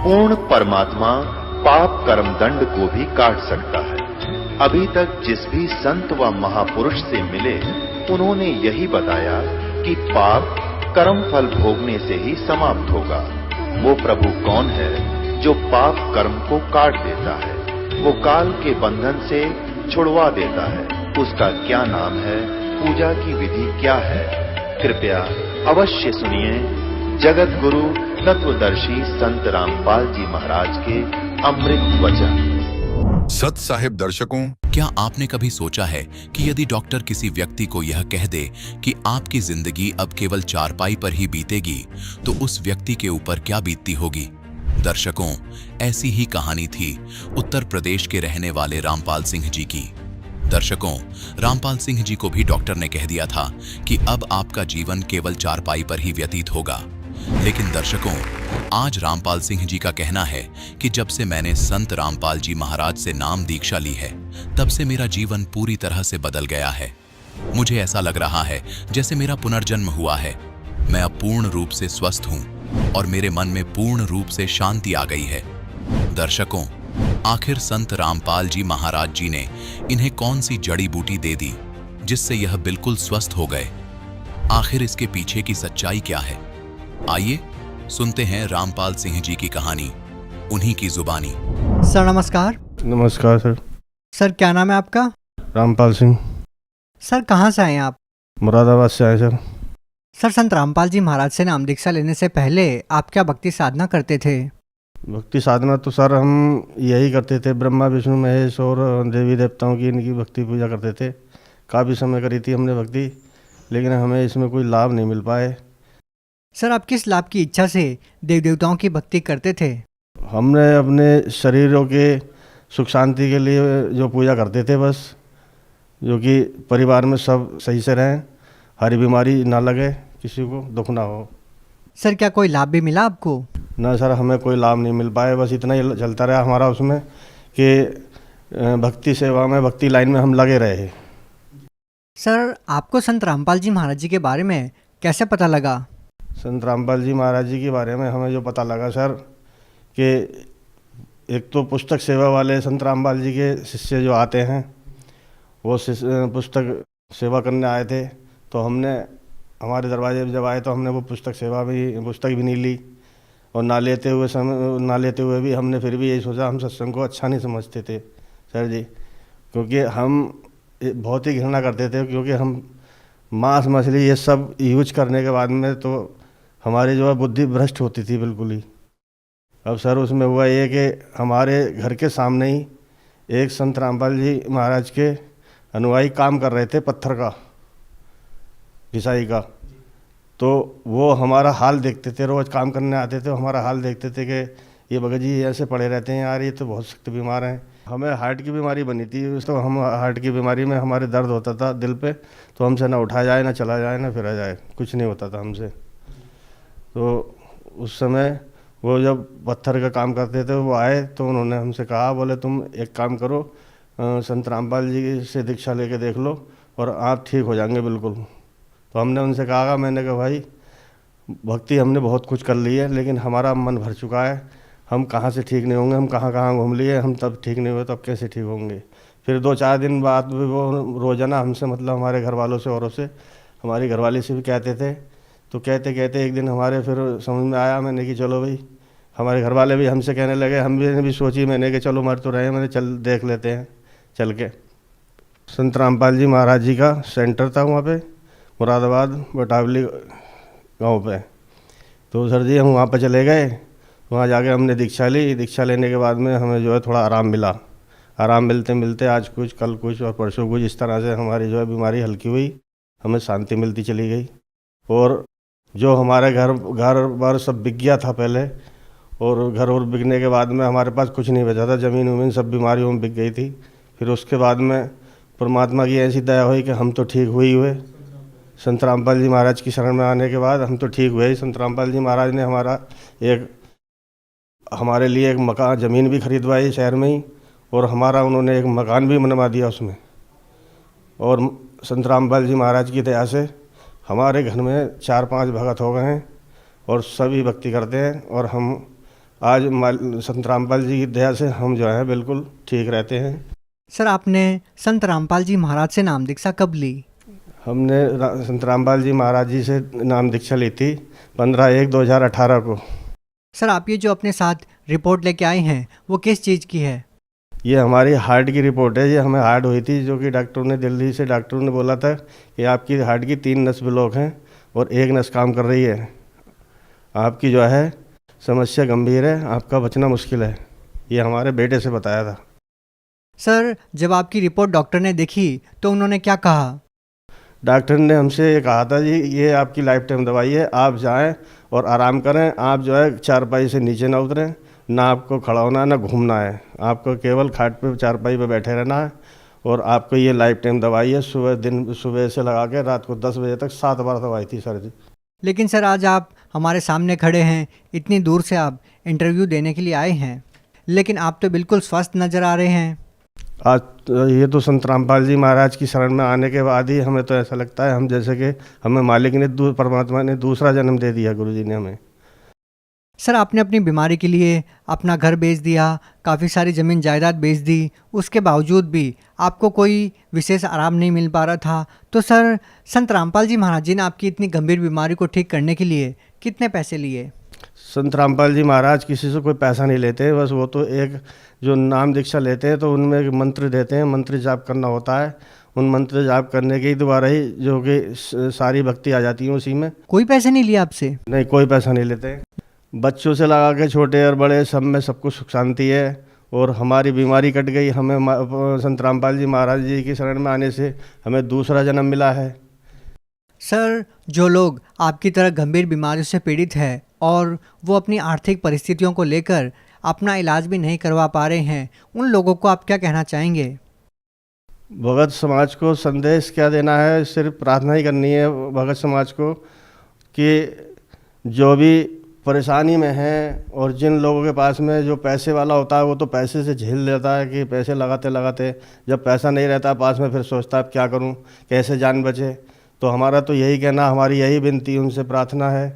पूर्ण परमात्मा पाप कर्म दंड को भी काट सकता है। अभी तक जिस भी संत व महापुरुष से मिले, उन्होंने यही बताया कि पाप कर्म फल भोगने से ही समाप्त होगा। वो प्रभु कौन है जो पाप कर्म को काट देता है, वो काल के बंधन से छुड़वा देता है? उसका क्या नाम है, पूजा की विधि क्या है? कृपया अवश्य सुनिए जगत गुरु तत्वदर्शी संत रामपाल जी महाराज के अमृत वचन। सत साहिब दर्शकों, क्या आपने कभी सोचा है कि यदि डॉक्टर किसी व्यक्ति को यह कह दे कि आपकी जिंदगी अब केवल चारपाई पर ही बीतेगी, तो उस व्यक्ति के ऊपर क्या बीतती होगी? दर्शकों, ऐसी ही कहानी थी उत्तर प्रदेश के रहने वाले रामपाल सिंह जी की। दर्शकों, रामपाल सिंह जी को भी डॉक्टर ने कह दिया था कि अब आपका जीवन केवल चारपाई पर ही व्यतीत होगा। लेकिन दर्शकों, आज रामपाल सिंह जी का कहना है कि जब से मैंने संत रामपाल जी महाराज से नाम दीक्षा ली है, तब से मेरा जीवन पूरी तरह से बदल गया है। मुझे ऐसा लग रहा है जैसे मेरा पुनर्जन्म हुआ है। मैं अब पूर्ण रूप से स्वस्थ हूँ और मेरे मन में पूर्ण रूप से शांति आ गई है। दर्शकों, आखिर संत रामपाल जी महाराज जी ने इन्हें कौन सी जड़ी बूटी दे दी जिससे यह बिल्कुल स्वस्थ हो गए? आखिर इसके पीछे की सच्चाई क्या है? आइए सुनते हैं रामपाल सिंह जी की कहानी, उन्हीं की जुबानी। सर नमस्कार। नमस्कार सर। सर क्या नाम है आपका? रामपाल सिंह। सर कहाँ से आए हैं आप? मुरादाबाद से आए सर। सर संत रामपाल जी महाराज से नाम दीक्षा लेने से पहले आप क्या भक्ति साधना करते थे? भक्ति साधना तो सर हम यही करते थे, ब्रह्मा विष्णु महेश और देवी देवताओं की इनकी भक्ति पूजा करते थे। काफ़ी समय करी थी हमने भक्ति, लेकिन हमें इसमें कोई लाभ नहीं मिल पाए। सर आप किस लाभ की इच्छा से देव देवताओं की भक्ति करते थे? हमने अपने शरीरों के सुख शांति के लिए जो पूजा करते थे, बस जो कि परिवार में सब सही से रहें, हरी बीमारी ना लगे, किसी को दुख ना हो। सर क्या कोई लाभ भी मिला आपको? ना सर, हमें कोई लाभ नहीं मिल पाए। बस इतना ही चलता रहा हमारा उसमें कि भक्ति सेवा में, भक्ति लाइन में हम लगे रहे। सर आपको संत रामपाल जी महाराज जी के बारे में कैसे पता लगा? संत रामपाल जी महाराज जी के बारे में हमें जो पता लगा सर, कि एक तो पुस्तक सेवा वाले संत रामपाल जी के शिष्य जो आते हैं, वो पुस्तक सेवा करने आए थे। तो हमने, हमारे दरवाजे पर जब आए तो हमने वो पुस्तक भी नहीं ली, और ना लेते हुए भी हमने फिर भी यही सोचा, हम सत्संग को अच्छा नहीं समझते थे सर जी, क्योंकि हम बहुत ही घृणा करते थे। क्योंकि हम मांस मछली ये सब यूज करने के बाद में तो हमारी जो है बुद्धि भ्रष्ट होती थी बिल्कुल ही। अब सर उसमें हुआ ये कि हमारे घर के सामने ही एक संत रामपाल जी महाराज के अनुयायी काम कर रहे थे, पत्थर का, घिसाई का। तो वो हमारा हाल देखते थे, रोज़ काम करने आते थे, हमारा हाल देखते थे कि ये भगत जी ऐसे पड़े रहते हैं यार, ये तो बहुत सख्त बीमार हैं। हमें हार्ट की बीमारी बनी थी, तो हम हार्ट की बीमारी में हमारे दर्द होता था दिल पे, तो हमसे ना उठा जाए, ना चला जाए, ना फिरा जाए, कुछ नहीं होता था हमसे। तो उस समय वो जब पत्थर का काम करते थे, वो आए तो उन्होंने हमसे कहा, बोले तुम एक काम करो, संत रामपाल जी से दीक्षा लेके देख लो और आप ठीक हो जाएंगे बिल्कुल। तो हमने उनसे कहा, मैंने कहा भाई भक्ति हमने बहुत कुछ कर ली है, लेकिन हमारा मन भर चुका है, हम कहाँ से ठीक नहीं होंगे, हम कहाँ कहाँ घूम लिए, हम तब ठीक नहीं हुए, तब कैसे ठीक होंगे। फिर 2-4 दिन बाद भी वो रोज़ाना हमसे, मतलब हमारे घर वालों से, औरों से, हमारी घरवाली से भी कहते थे। तो कहते कहते एक दिन हमारे फिर समझ में आया, मैंने कि चलो भाई, हमारे घर वाले भी हमसे कहने लगे, हम भी सोची, मैंने कि चलो मर तो रहे, मैंने चल देख लेते हैं चल के। संत रामपाल जी महाराज जी का सेंटर था वहाँ पे, मुरादाबाद बटावली गांव पे। तो सर जी हम वहाँ पर चले गए, वहाँ जाके हमने दीक्षा ली। दीक्षा लेने के बाद में हमें जो है थोड़ा आराम मिला। आराम मिलते मिलते आज कुछ, कल कुछ और परसों कुछ, इस तरह से हमारी जो है बीमारी हल्की हुई, हमें शांति मिलती चली गई। और जो हमारे घर बार सब बिक गया था पहले, और घर और बिकने के बाद में हमारे पास कुछ नहीं बचा था, ज़मीन वमीन सब बीमारियों में बिक गई थी। फिर उसके बाद में परमात्मा की ऐसी दया हुई कि हम तो ठीक हुए। संत रामपाल जी महाराज की शरण में आने के बाद हम तो ठीक हुए ही। संत रामपाल जी महाराज ने हमारे लिए एक मकान, ज़मीन भी खरीदवाई शहर में ही, और उन्होंने एक मकान भी बनवा दिया उसमें। और संत रामपाल जी महाराज की दया से हमारे घर में 4-5 भगत हो गए हैं और सभी भक्ति करते हैं। और हम आज संत रामपाल जी की दया से हम जो है बिल्कुल ठीक रहते हैं। सर आपने संत रामपाल जी महाराज से नाम दीक्षा कब ली? हमने संत रामपाल जी महाराज जी से नाम दीक्षा ली थी 15/1/2018 को। सर आप ये जो अपने साथ रिपोर्ट लेके आए हैं वो किस चीज़ की है? ये हमारी हार्ट की रिपोर्ट है। ये हमें हार्ट हुई थी, जो कि डॉक्टरों ने दिल्ली से डॉक्टरों ने बोला था कि आपकी हार्ट की 3 नस ब्लॉक हैं और 1 नस काम कर रही है। आपकी जो है समस्या गंभीर है, आपका बचना मुश्किल है। ये हमारे बेटे से बताया था। सर जब आपकी रिपोर्ट डॉक्टर ने देखी तो उन्होंने क्या कहा? डॉक्टर ने हमसे ये कहा था जी, ये आपकी लाइफ टाइम दवाई है, आप जाएं और आराम करें। आप जो है चारपाई से नीचे ना उतरें, ना आपको खड़ा होना ना घूमना है, आपको केवल खाट पे चारपाई पे बैठे रहना है। और आपको ये लाइफ टाइम दवाई है। सुबह से लगा के रात को 10 बजे तक 7 बार दवाई थी सर जी। लेकिन सर आज आप हमारे सामने खड़े हैं, इतनी दूर से आप इंटरव्यू देने के लिए आए हैं, लेकिन आप तो बिल्कुल स्वस्थ नज़र आ रहे हैं। आज ये तो संत रामपाल जी महाराज की शरण में आने के बाद ही हमें तो ऐसा लगता है हम जैसे कि हमें मालिक ने परमात्मा ने दूसरा जन्म दे दिया, गुरु जी ने हमें। सर आपने अपनी बीमारी के लिए अपना घर बेच दिया, काफ़ी सारी ज़मीन जायदाद बेच दी, उसके बावजूद भी आपको कोई विशेष आराम नहीं मिल पा रहा था। तो सर संत रामपाल जी महाराज जी ने आपकी इतनी गंभीर बीमारी को ठीक करने के लिए कितने पैसे लिए? संत रामपाल जी महाराज किसी से कोई पैसा नहीं लेते, बस वो तो एक जो नाम दीक्षा लेते हैं तो उनमें एक मंत्र देते हैं, मंत्र जाप करना होता है। उन मंत्र जाप करने के द्वारा ही जो कि सारी भक्ति आ जाती है उसी में। कोई पैसे नहीं लिया आपसे? नहीं, कोई पैसा नहीं लेते। बच्चों से लगा के छोटे और बड़े सब में सब कुछ सुख शांति है। और हमारी बीमारी कट गई। हमें संत रामपाल जी महाराज जी की शरण में आने से हमें दूसरा जन्म मिला है। सर जो लोग आपकी तरह गंभीर बीमारियों से पीड़ित है और वो अपनी आर्थिक परिस्थितियों को लेकर अपना इलाज भी नहीं करवा पा रहे हैं, उन लोगों को आप क्या कहना चाहेंगे? भगत समाज को संदेश क्या देना है, सिर्फ प्रार्थना ही करनी है भगत समाज को कि जो भी परेशानी में हैं और जिन लोगों के पास में जो पैसे वाला होता है वो तो पैसे से झेल लेता है कि पैसे लगाते लगाते जब पैसा नहीं रहता पास में फिर सोचता है अब क्या करूं, कैसे जान बचे। तो हमारा तो यही कहना, हमारी यही विनती उनसे प्रार्थना है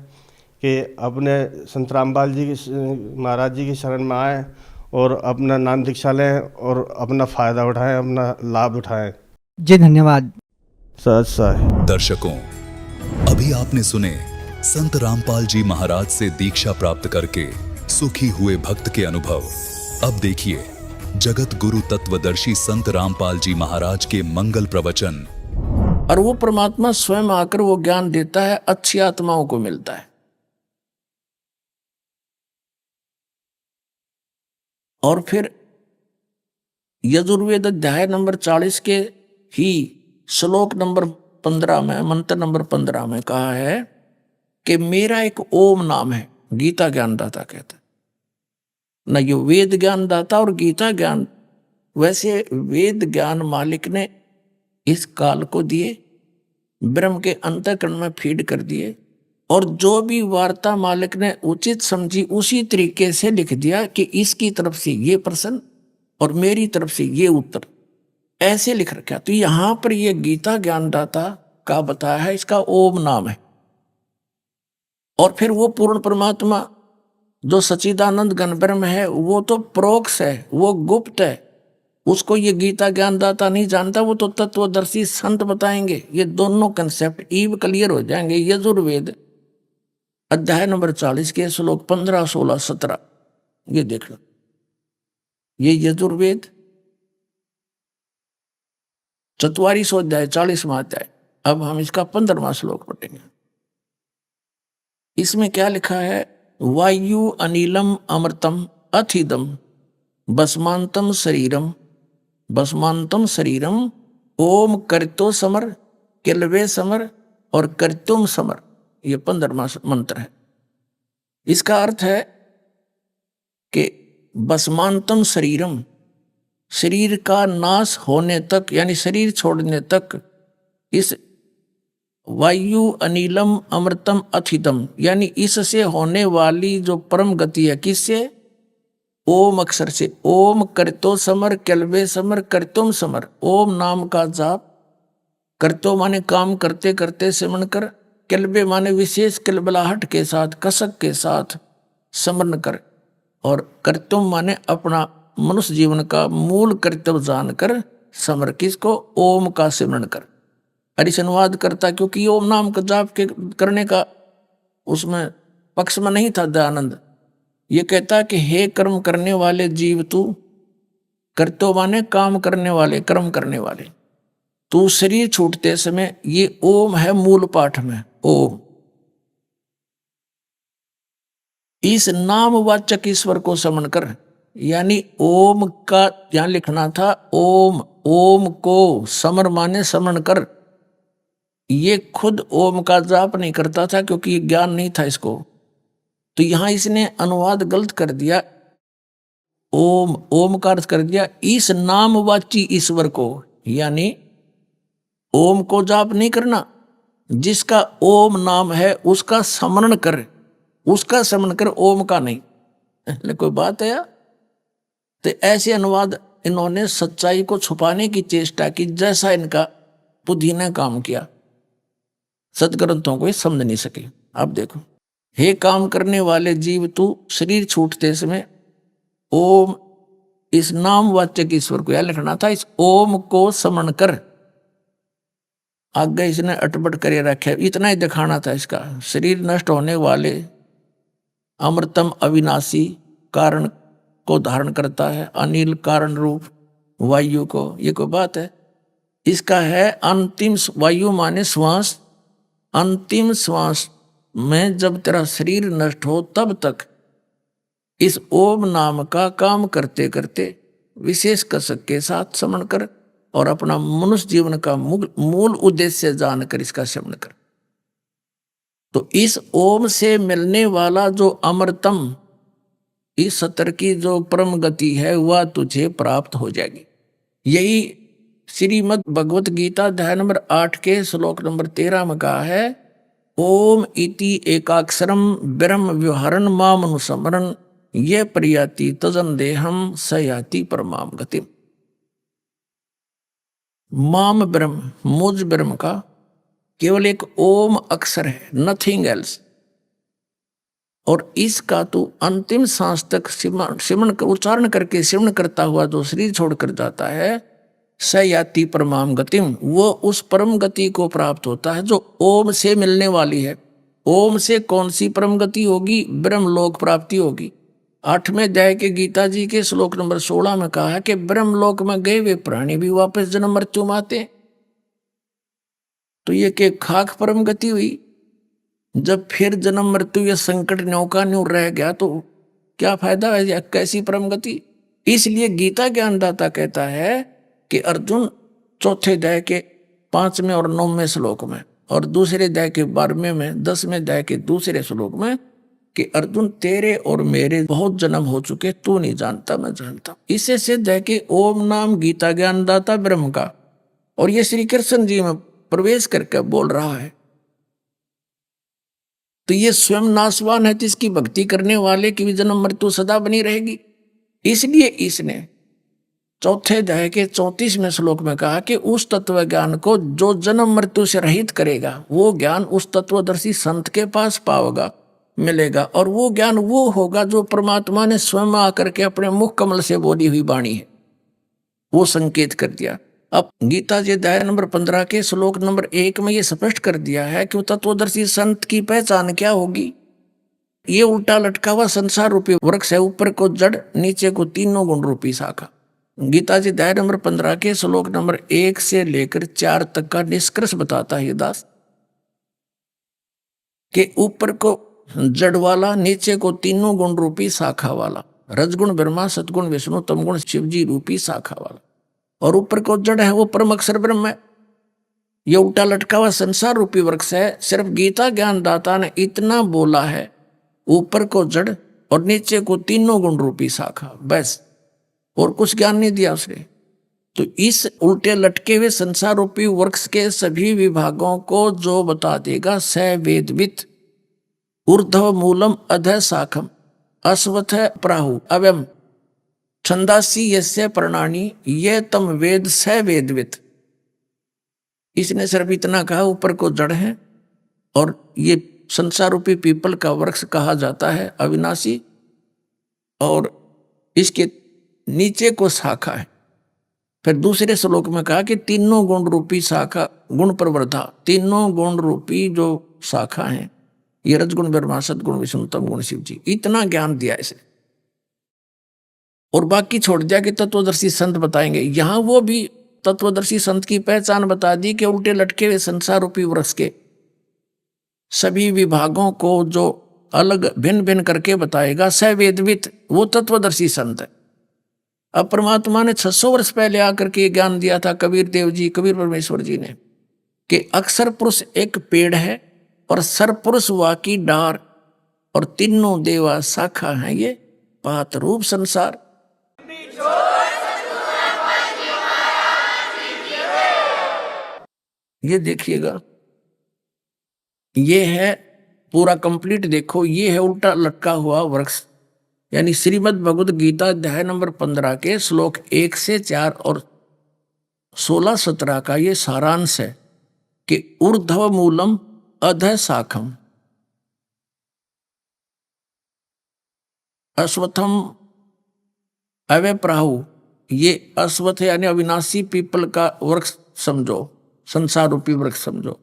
कि अपने संत रामपाल जी की महाराज जी की शरण में आएँ और अपना नाम दीक्षा लें और अपना फ़ायदा उठाएं, अपना लाभ उठाएं। जी धन्यवाद। सच साहिब। दर्शकों, अभी आपने सुने संत रामपाल जी महाराज से दीक्षा प्राप्त करके सुखी हुए भक्त के अनुभव। अब देखिए जगत गुरु तत्वदर्शी संत रामपाल जी महाराज के मंगल प्रवचन। और वो परमात्मा स्वयं आकर वो ज्ञान देता है, अच्छी आत्माओं को मिलता है। और फिर यजुर्वेद अध्याय नंबर 40 के ही श्लोक नंबर 15 में, मंत्र नंबर 15 में कहा है कि मेरा एक ओम नाम है। गीता ज्ञानदाता कहता है ना, ये वेद ज्ञानदाता और गीता ज्ञान। वैसे वेद ज्ञान मालिक ने इस काल को दिए, ब्रह्म के अंतःकरण में फीड कर दिए, और जो भी वार्ता मालिक ने उचित समझी उसी तरीके से लिख दिया कि इसकी तरफ से ये प्रश्न और मेरी तरफ से ये उत्तर, ऐसे लिख रखा। तो यहां पर ये गीता ज्ञानदाता का बताया है, इसका ओम नाम है। और फिर वो पूर्ण परमात्मा जो सच्चिदानंद घन ब्रह्म है वो तो प्रोक्ष है, वो गुप्त है, उसको ये गीता ज्ञानदाता नहीं जानता, वो तो तत्वदर्शी संत बताएंगे। ये दोनों कंसेप्ट ईव क्लियर हो जाएंगे। यजुर्वेद अध्याय नंबर 40 के श्लोक 15, 16, 17 ये देख लो। ये यजुर्वेद 44वां अध्याय 40वां अध्याय। अब हम इसका 15वां श्लोक पढ़ेंगे। इसमें क्या लिखा है? वायु अनिलम अमृतम अथिदम भस्मांतम शरीरम ओम करतो समर किलवे समर और करतुम समर। ये 15वां मंत्र है। इसका अर्थ है कि भस्मांतम शरीरम, शरीर का नाश होने तक यानी शरीर छोड़ने तक, इस वायु अनिलम अमृतम अथितम यानी इससे होने वाली जो परम गति है, किससे? ओम अक्षर से। ओम करतो समर कलवे समर करतुम समर। ओम नाम का जाप, करतो माने काम करते करते सिमरण कर, कलबे माने विशेष कलबलाहट के साथ कसक के साथ स्मरण कर। और कर्तव्य माने अपना मनुष्य जीवन का मूल कर्तव्य जानकर समर, किसको? ओम का सिमरण कर। हरीश अनुवाद करता, क्योंकि ओम नाम का जाप के करने का उसमें पक्ष में नहीं था दयानंद। ये कहता कि हे कर्म करने वाले जीव तू, कर्तव्य माने काम करने वाले, कर्म करने वाले, तू शरीर छूटते समय, ये ओम है मूल पाठ में, ओम। इस नामवाचक ईश्वर को समन कर, यानी ओम का यहां लिखना था ओम, ओम को समर माने समन कर। ये खुद ओम का जाप नहीं करता था क्योंकि ये ज्ञान नहीं था इसको, तो यहां इसने अनुवाद गलत कर दिया। ओम, ओम का अर्थ कर दिया इस नामवाची ईश्वर को, यानी ओम को जाप नहीं करना, जिसका ओम नाम है उसका स्मरण कर, उसका स्मरण कर, ओम का नहीं। कोई बात है यार? तो ऐसे अनुवाद इन्होंने सच्चाई को छुपाने की चेष्टा की, जैसा इनका बुद्धि ने काम किया। सदग्रंथों को ये समझ नहीं सके। अब देखो, हे काम करने वाले जीव तू शरीर छूटते समय ओम, इस नामवाचक ईश्वर को, यह लिखना था इस ओम को स्मरण कर। आगे इसने अटपट करे रखे, इतना ही दिखाना था इसका। शरीर नष्ट होने वाले अमृतम अविनाशी कारण को धारण करता है, अनिल कारण रूप वायु को, ये कोई बात है? इसका है अंतिम वायु माने श्वास, अंतिम श्वास में जब तेरा शरीर नष्ट हो तब तक इस ओम नाम का काम करते करते विशेष कसक के साथ स्मरण कर, और अपना मनुष्य जीवन का मूल उद्देश्य जानकर इसका श्रवण कर। तो इस ओम से मिलने वाला जो अमृतम, इस सतर की जो परम गति है, वह तुझे प्राप्त हो जाएगी। यही श्रीमद् भगवत गीता अध्याय नंबर 8 के श्लोक नंबर 13 में कहा है, ओम इति एकाक्षरम ब्रह्म व्यवहारन माम अनुस्मरन् ये प्रयाति तजन देहम सयाति परमाम गतिम। माम ब्रह्म, मुझ ब्रह्म का केवल एक ओम अक्षर है, नथिंग एल्स, और इसका तो अंतिम सांस तक सिमरण उच्चारण करके सिमरण करता हुआ जो शरीर छोड़कर जाता है, सयाति परमाम गतिम, वो उस परम गति को प्राप्त होता है जो ओम से मिलने वाली है। ओम से कौन सी परम गति होगी? ब्रह्मलोक प्राप्ति होगी। 8वें अध्याय के गीता जी के श्लोक नंबर 16 में कहा है कि ब्रह्मलोक में गए वे प्राणी भी वापस जन्म मृत्यु में आते। तो ये के खाक परम गति हुई। जब फिर जन्म मृत्यु या संकट न्यों का न्यों रह गया तो क्या फायदा है, या कैसी परम गति? इसलिए गीता ज्ञानदाता कहता है कि अर्जुन, चौथे अध्याय के 5वें और 9वें श्लोक में, और दूसरे अध्याय के 12वें में, 10वें अध्याय के दूसरे श्लोक में, कि अर्जुन तेरे और मेरे बहुत जन्म हो चुके, तू नहीं जानता, मैं जानता। इससे सिद्ध है कि ओम नाम गीता ज्ञानदाता ब्रह्म का, और ये श्री कृष्ण जी में प्रवेश करके बोल रहा है। तो ये स्वयं नाशवान है, जिसकी भक्ति करने वाले की भी जन्म मृत्यु सदा बनी रहेगी। इसलिए इसने चौथे अध्याय के 34वें श्लोक में कहा कि उस तत्व ज्ञान को जो जन्म मृत्यु से रहित करेगा, वो ज्ञान उस तत्वदर्शी संत के पास पाओगा, मिलेगा। और वो ज्ञान वो होगा जो परमात्मा ने स्वयं आकर के अपने मुख कमल से बोली हुई वाणी है, वो संकेत कर दिया। अब गीता जी अध्याय नंबर 15 के श्लोक नंबर 1 में ये स्पष्ट कर दिया है कि तत्वदर्शी संत की पहचान क्या होगी। ये उल्टा लटका हुआ संसार रूपी वृक्ष है, ऊपर को जड़, नीचे को तीनों गुण रूपी शाखा। गीता जी अध्याय नंबर 15 के श्लोक नंबर 1 से लेकर 4 तक का निष्कर्ष बताता है ये दास, कि ऊपर को जड़ वाला, नीचे को तीनों गुण रूपी शाखा वाला, रजगुण ब्रह्मा, सतगुण विष्णु, तमगुण शिवजी रूपी शाखा वाला, और ऊपर को जड़ है वो परम अक्षर ब्रह्म है। ये उल्टा लटका हुआ संसार रूपी वृक्ष है। सिर्फ गीता ज्ञानदाता ने इतना बोला है, ऊपर को जड़ और नीचे को तीनों गुण रूपी शाखा, बस, और कुछ ज्ञान नहीं दिया उसने। तो इस उल्टे लटके हुए संसार रूपी वृक्ष के सभी विभागों को जो बता देगा, स वेदवित ऊर्ध्व मूलम अधः शाखम अश्वथ प्राहु अव्यम छंदासी यस्य प्रणानी ये तम वेद स वेदवित। इसने सिर्फ इतना कहा, ऊपर को जड़ है और ये संसार रूपी पीपल का वृक्ष कहा जाता है अविनाशी, और इसके नीचे को शाखा है। फिर दूसरे श्लोक में कहा कि तीनों गुण रूपी शाखा गुण प्रवर्धा, तीनों गुण रूपी जो शाखा है ये रजगुण ब्रह्मा सदगुण विष्णु तम गुण शिव जी, इतना ज्ञान दिया इसे। और बाकी छोड़ दिया कि तत्वदर्शी संत बताएंगे। यहां वो भी तत्वदर्शी संत की पहचान बता दी कि उल्टे लटके हुए संसार रूपी वृक्ष के सभी विभागों को जो अलग भिन्न भिन्न करके बताएगा सवेदवित, वो तत्वदर्शी संत है। अब परमात्मा ने 600 वर्ष पहले आकर के ज्ञान दिया था कबीर देव जी, कबीर परमेश्वर जी ने, कि अक्षर पुरुष एक पेड़ है और सरपुरुष वाकी डार और तीनों देवा शाखा है ये पात रूप संसार। ये देखिएगा, ये है पूरा कंप्लीट। देखो ये है उल्टा लटका हुआ वृक्ष, यानी श्रीमद् भगवद गीता अध्याय नंबर 15 के श्लोक 1 से 4 और 16-17 का ये सारांश है कि ऊर्ध्व मूलम अधः शाखम अश्वत्थम अव्यप्राहु। ये अश्वत्थ यानी अविनाशी पीपल का वृक्ष समझो, संसार रूपी वृक्ष समझो।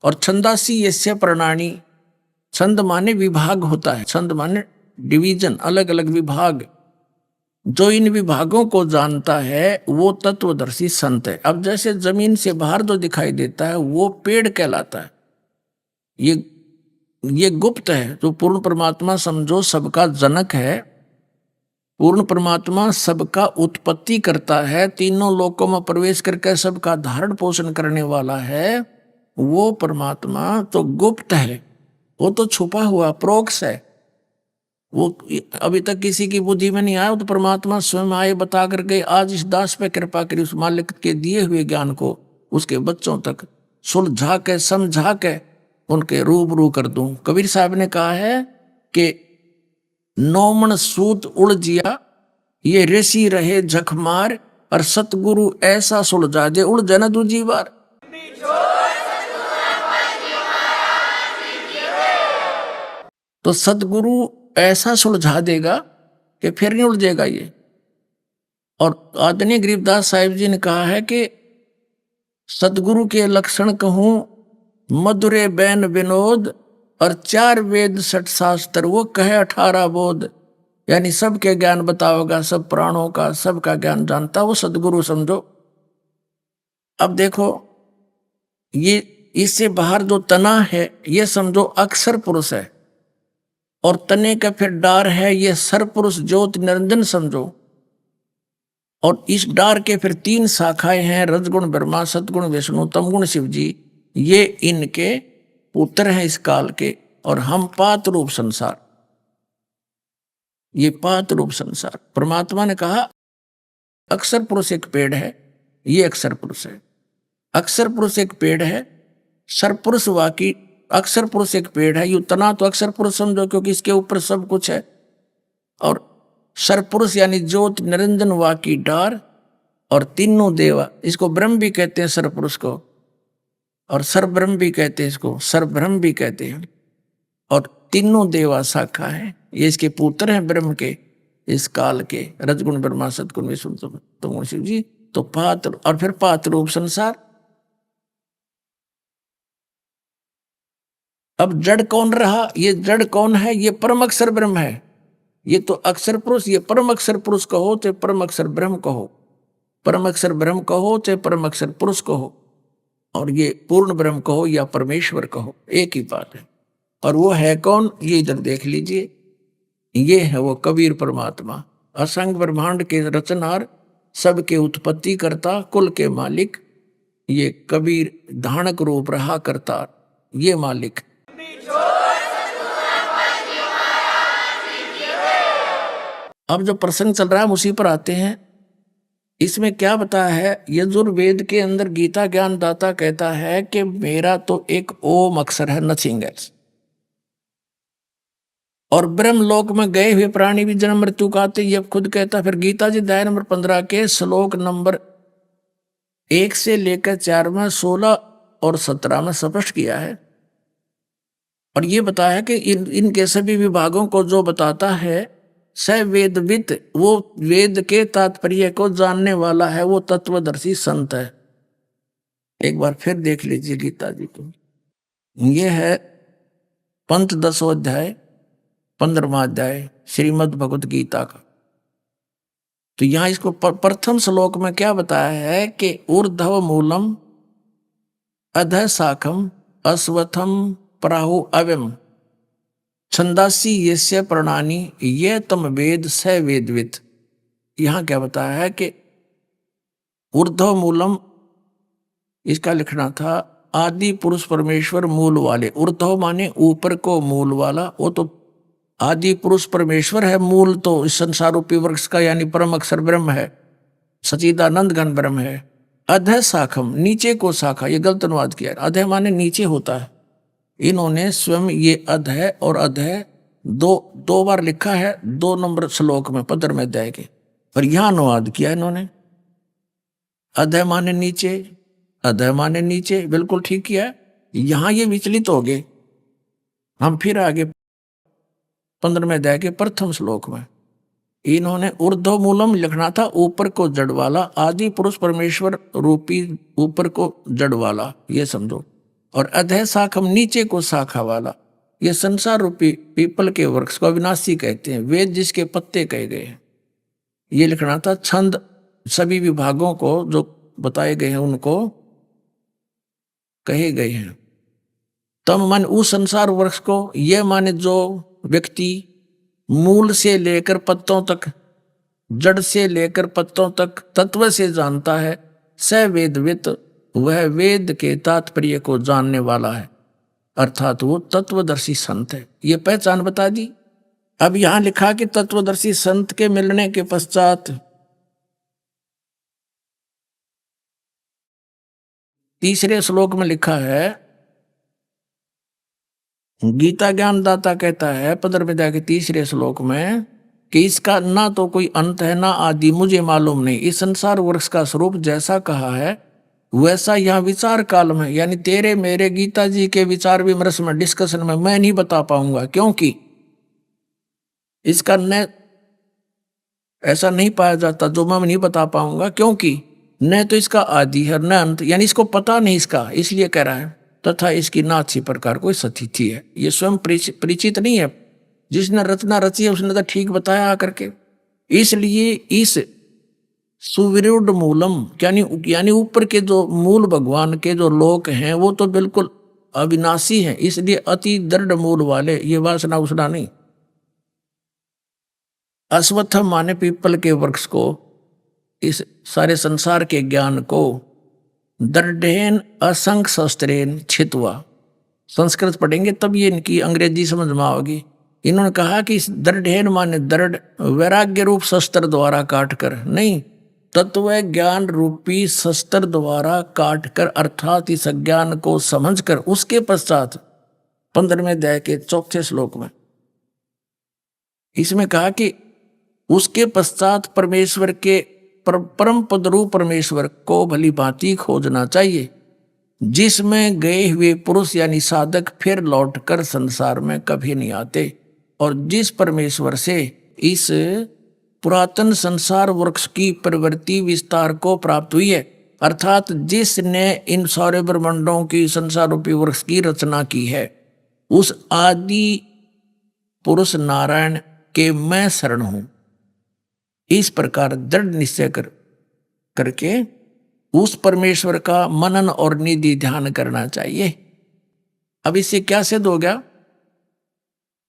और छंदासी यस्य प्रणानी, छंद माने विभाग होता है, छंद माने डिवीजन, अलग अलग विभाग। जो इन विभागों को जानता है वो तत्वदर्शी संत है। अब जैसे जमीन से बाहर जो दिखाई देता है वो पेड़ कहलाता है, ये गुप्त है। जो पूर्ण परमात्मा समझो सबका जनक है, पूर्ण परमात्मा सबका उत्पत्ति करता है, तीनों लोकों में प्रवेश करके सबका धारण पोषण करने वाला है, वो परमात्मा तो गुप्त है, वो तो छुपा हुआ प्रोक्ष है। वो अभी तक किसी की बुद्धि में नहीं आया, तो परमात्मा स्वयं आए बता करके आज इस दास पे कृपा करी, उस मालिक के दिए हुए ज्ञान को उसके बच्चों तक सुलझा के समझा के उनके रूबरू कर दूं। कबीर साहब ने कहा है कि नौमन सूत उलझिया ये ऋषि रहे झकमार, और सतगुरु ऐसा सुलझा दे उलझे न दूजी बार। तो सतगुरु ऐसा सुलझा देगा कि फिर नहीं उलझेगा ये। और आदरणीय गरीबदास साहिब जी ने कहा है कि सतगुरु के लक्षण कहूं मधुरे बैन विनोद, और 4 वेद 6 शास्त्र वो कहे 18 बोध। यानी सबके ज्ञान बताओगा, सब प्राणों का सबका ज्ञान जानता, वो सतगुरु समझो। अब देखो ये इससे बाहर जो तना है ये समझो अक्षर पुरुष है, और तने का फिर डार है ये सरपुरुष ज्योति निरंजन समझो। और इस डार के फिर 3 शाखाएं हैं, रजगुण ब्रह्मा सतगुण विष्णु तमगुण शिव जी, ये इनके पुत्र हैं इस काल के। और हम पात रूप संसार, ये पात रूप संसार। परमात्मा ने कहा अक्षर पुरुष एक पेड़ है, ये अक्षर पुरुष है। अक्षर पुरुष एक पेड़ है, सरपुरुष वाकी अक्षर पुरुष एक पेड़ है, यू तना तो अक्षर पुरुष समझो क्योंकि इसके ऊपर सब कुछ है। और सरपुरुष यानी ज्योति निरंजन वाकी डार, और तीनों देवा, इसको ब्रह्म भी कहते हैं सरपुरुष को, और सरब्रह्म भी कहते हैं इसको, सरब्रह्म भी कहते हैं। और तीनों देवा शाखा है, ये इसके पुत्र हैं ब्रह्म के इस काल के, रजगुण ब्रह्मा सतगुण विष्णु तमगुण शिव जी। तो पात्र, और फिर पात्र रूप संसार। अब जड़ कौन रहा? ये जड़ कौन है? ये परम अक्षर ब्रह्म है। ये तो अक्षर पुरुष, ये परम अक्षर पुरुष कहो चाहे परम अक्षर ब्रह्म कहो, परम अक्षर ब्रह्म कहो चाहे परम अक्षर पुरुष कहो, और ये पूर्ण ब्रह्म कहो या परमेश्वर कहो, एक ही बात है। और वो है कौन? ये इधर देख लीजिए, ये है वो कबीर परमात्मा, असंख्य ब्रह्मांड के रचनहार, सबके उत्पत्ति करता, कुल के मालिक। ये कबीर धानक रूप रहा करता, ये मालिक। अब जो प्रसंग चल रहा है उसी पर आते हैं। इसमें क्या बताया है? यजुर्वेद के अंदर गीता ज्ञान दाता कहता है कि मेरा तो एक ओम अक्षर है, नथिंग एल्स। और ब्रह्मलोक में गए हुए प्राणी भी जन्म मृत्यु का आते, ये खुद कहता। फिर गीता जी अध्याय नंबर 15 के श्लोक नंबर 1 से लेकर 4 में 16 और 17 में स्पष्ट किया है। और ये बताया कि इनके सभी विभागों को जो बताता है स वेदविद, वो वेद के तात्पर्य को जानने वाला है, वो तत्वदर्शी संत है। एक बार फिर देख लीजिए गीता जी को। ये है पंचदशो अध्याय 15वां अध्याय श्रीमद् भगवत गीता का। तो यहां इसको प्रथम श्लोक में क्या बताया है कि ऊर्ध्व मूलम अधः शाखम अश्वत्थम प्राहु अव्यम छंदासी यस्य प्रणानी ये तम वेद स वेदविद। यहां क्या बताया है कि ऊर्ध्व मूलम, इसका लिखना था आदि पुरुष परमेश्वर मूल वाले। ऊर्ध्व माने ऊपर को मूल वाला, वो तो आदि पुरुष परमेश्वर है। मूल तो इस संसार रूपी वृक्ष का यानी परम अक्षर ब्रह्म है, सच्चिदानंद घन ब्रह्म है। अधः शाखम, नीचे को शाखा, ये गलत अनुवाद किया। अधः माने नीचे होता है। इन्होंने स्वयं ये अधः और अधः दो बार लिखा है, 2 नंबर श्लोक में 15वें अध्याय के, और यहां अनुवाद किया इन्होंने। अधः माने नीचे, अधः माने नीचे, बिल्कुल ठीक किया है। यहां ये विचलित हो गए। हम फिर आगे 15वें अध्याय के प्रथम श्लोक में इन्होंने ऊर्ध्व मूलम लिखना था, ऊपर को जड़ वाला, आदि पुरुष परमेश्वर रूपी ऊपर को जड़ वाला, ये समझो। और अधः शाखम, नीचे को शाखा वाला, ये संसार रूपी पीपल के वृक्ष को अविनाशी कहते हैं, वेद जिसके पत्ते कहे गए हैं। ये लिखना था। छंद सभी विभागों को जो बताए गए हैं उनको कहे गए हैं। तम मन उस संसार वृक्ष को, ये माने जो व्यक्ति मूल से लेकर पत्तों तक, जड़ से लेकर पत्तों तक तत्व से जानता है, स वेदवित, वह वेद के तात्पर्य को जानने वाला है, अर्थात वो तत्वदर्शी संत है। ये पहचान बता दी। अब यहां लिखा कि तत्वदर्शी संत के मिलने के पश्चात तीसरे श्लोक में लिखा है, गीता ज्ञानदाता कहता है 15वें अध्याय के तीसरे श्लोक में कि इसका ना तो कोई अंत है ना आदि, मुझे मालूम नहीं। इस संसार वृक्ष का स्वरूप जैसा कहा है वैसा यहाँ विचार काल में, यानी तेरे मेरे गीता जी के विचार विमर्श में, डिस्कशन में मैं नहीं बता पाऊंगा, क्योंकि इसका न ऐसा नहीं पाया जाता जो मैं नहीं बता पाऊंगा, क्योंकि न तो इसका आदि है न अंत, यानी इसको पता नहीं इसका, इसलिए कह रहा है। तथा इसकी ना अच्छी प्रकार कोई स्थिति है। ये स्वयं परिचित नहीं है, जिसने रचना रची है उसने तो ठीक बताया आकर के। इसलिए इस सुविरूढ़ मूलम, यानी ऊपर के जो मूल भगवान के जो लोक हैं वो तो बिल्कुल अविनाशी हैं, इसलिए अति दृढ़ मूल वाले, ये वासना उसना नहीं। अश्वत्थम माने पीपल के वृक्ष को, इस सारे संसार के ज्ञान को, दृढ़ेन असंख शस्त्रेन छित्वा, संस्कृत पढ़ेंगे तब ये इनकी अंग्रेजी समझ में आओगी। इन्होंने कहा कि इस दृढ़ेन माने दृढ़ वैराग्य रूप शस्त्र द्वारा काट कर नहीं, तत्व ज्ञान रूपी शस्त्र द्वारा काट कर, अर्थात इस ज्ञान को समझकर उसके पश्चात 15वें अध्याय के 4थे श्लोक में इसमें कहा कि उसके पश्चात परमेश्वर के परम पदरूप परमेश्वर को भली भांति खोजना चाहिए, जिसमें गए हुए पुरुष यानी साधक फिर लौटकर संसार में कभी नहीं आते, और जिस परमेश्वर से इस पुरातन संसार वृक्ष की प्रवृत्ति विस्तार को प्राप्त हुई है, अर्थात जिसने इन सारे ब्रह्मांडों की संसार रूपी वृक्ष की रचना की है, उस आदि पुरुष नारायण के मैं शरण हूं। इस प्रकार दृढ़ निश्चय करके उस परमेश्वर का मनन और निधि ध्यान करना चाहिए। अब इससे क्या सिद्ध हो गया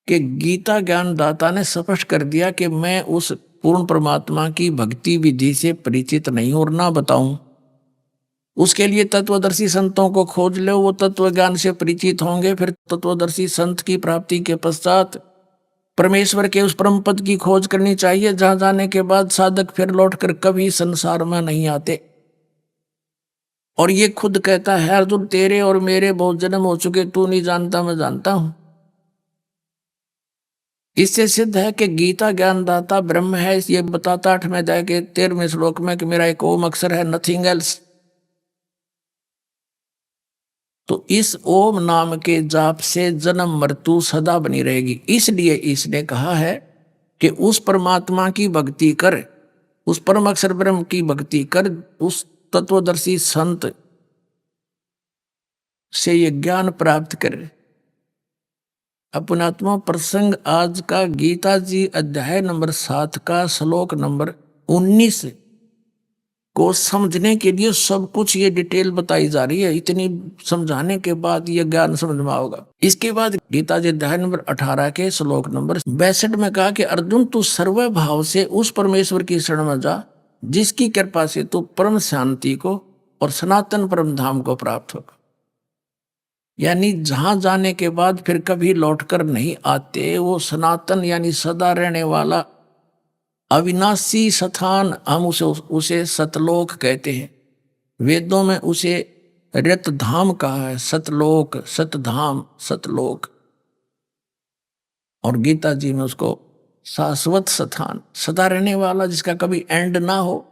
कि गीता ज्ञानदाता ने स्पष्ट कर दिया कि मैं उस पूर्ण परमात्मा की भक्ति विधि से परिचित नहीं और ना बताऊं। उसके लिए तत्वदर्शी संतों को खोज लो, वो तत्व ज्ञान से परिचित होंगे। फिर तत्वदर्शी संत की प्राप्ति के पश्चात परमेश्वर के उस परम पद की खोज करनी चाहिए, जहां जाने के बाद साधक फिर लौटकर कभी संसार में नहीं आते। और ये खुद कहता है, अर्जुन तेरे और मेरे बहुत जन्म हो चुके, तू नहीं जानता मैं जानता हूं। इससे सिद्ध है कि गीता ज्ञानदाता ब्रह्म है। ये बताता 8वें अध्याय के 13वें श्लोक में कि मेरा एक ओम अक्षर है, नथिंग एल्स। तो इस ओम नाम के जाप से जन्म मृत्यु सदा बनी रहेगी। इसलिए इसने कहा है कि उस परमात्मा की भक्ति कर, उस परम अक्षर ब्रह्म की भक्ति कर, उस तत्वदर्शी संत से ये ज्ञान प्राप्त कर। अपनात्मा प्रसंग आज का गीता जी अध्याय नंबर 7 का श्लोक नंबर 19 को समझने के लिए सब कुछ ये डिटेल बताई जा रही है। इतनी समझाने के बाद ये ज्ञान समझ में आओगा। इसके बाद गीता जी अध्याय नंबर 18 के श्लोक नंबर 62 में कहा कि अर्जुन तू सर्व भाव से उस परमेश्वर की शरण में जा जिसकी कृपा से तू परम शांति को और सनातन परम धाम को प्राप्त होगा। यानी जहां जाने के बाद फिर कभी लौटकर नहीं आते, वो सनातन यानी सदा रहने वाला अविनाशी स्थान, हम उसे सतलोक कहते हैं। वेदों में उसे रत धाम कहा है, सतलोक, सतधाम, सतलोक। और गीता जी में उसको शाश्वत स्थान, सदा रहने वाला जिसका कभी एंड ना हो,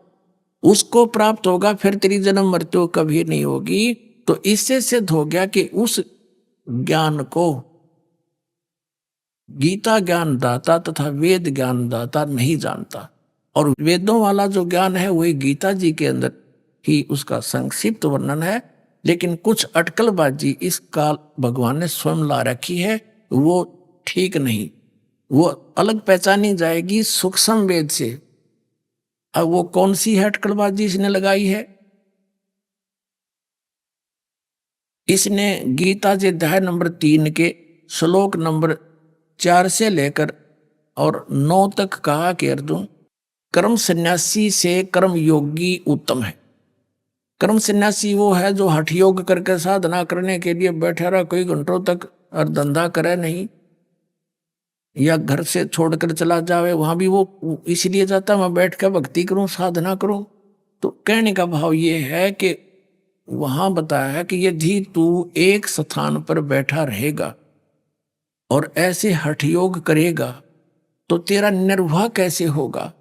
उसको प्राप्त होगा। फिर तेरी जन्म मृत्यु कभी नहीं होगी। तो इससे सिद्ध हो गया कि उस ज्ञान को गीता ज्ञानदाता तथा वेद ज्ञानदाता नहीं जानता। और वेदों वाला जो ज्ञान है वही गीता जी के अंदर ही उसका संक्षिप्त वर्णन है। लेकिन कुछ अटकलबाजी इस काल भगवान ने स्वयं ला रखी है, वो ठीक नहीं, वो अलग पहचानी जाएगी सूक्ष्म वेद से। अब वो कौन सी है अटकलबाजी इसने लगाई है? इसने गीता जी अध्याय नंबर 3 के श्लोक नंबर 4 से लेकर और 9 तक कहा कि अर्जुन कर्म सन्यासी से कर्म योगी उत्तम है। कर्म सन्यासी वो है जो हठ योग करके साधना करने के लिए बैठा रहा कई घंटों तक और धंधा करे नहीं, या घर से छोड़कर चला जावे, वहां भी वो इसलिए जाता मैं बैठ कर भक्ति करूं, साधना करूं। तो कहने का भाव ये है कि वहां बताया है कि यदि तू एक स्थान पर बैठा रहेगा और ऐसे हठ योग करेगा तो तेरा निर्वाह कैसे होगा,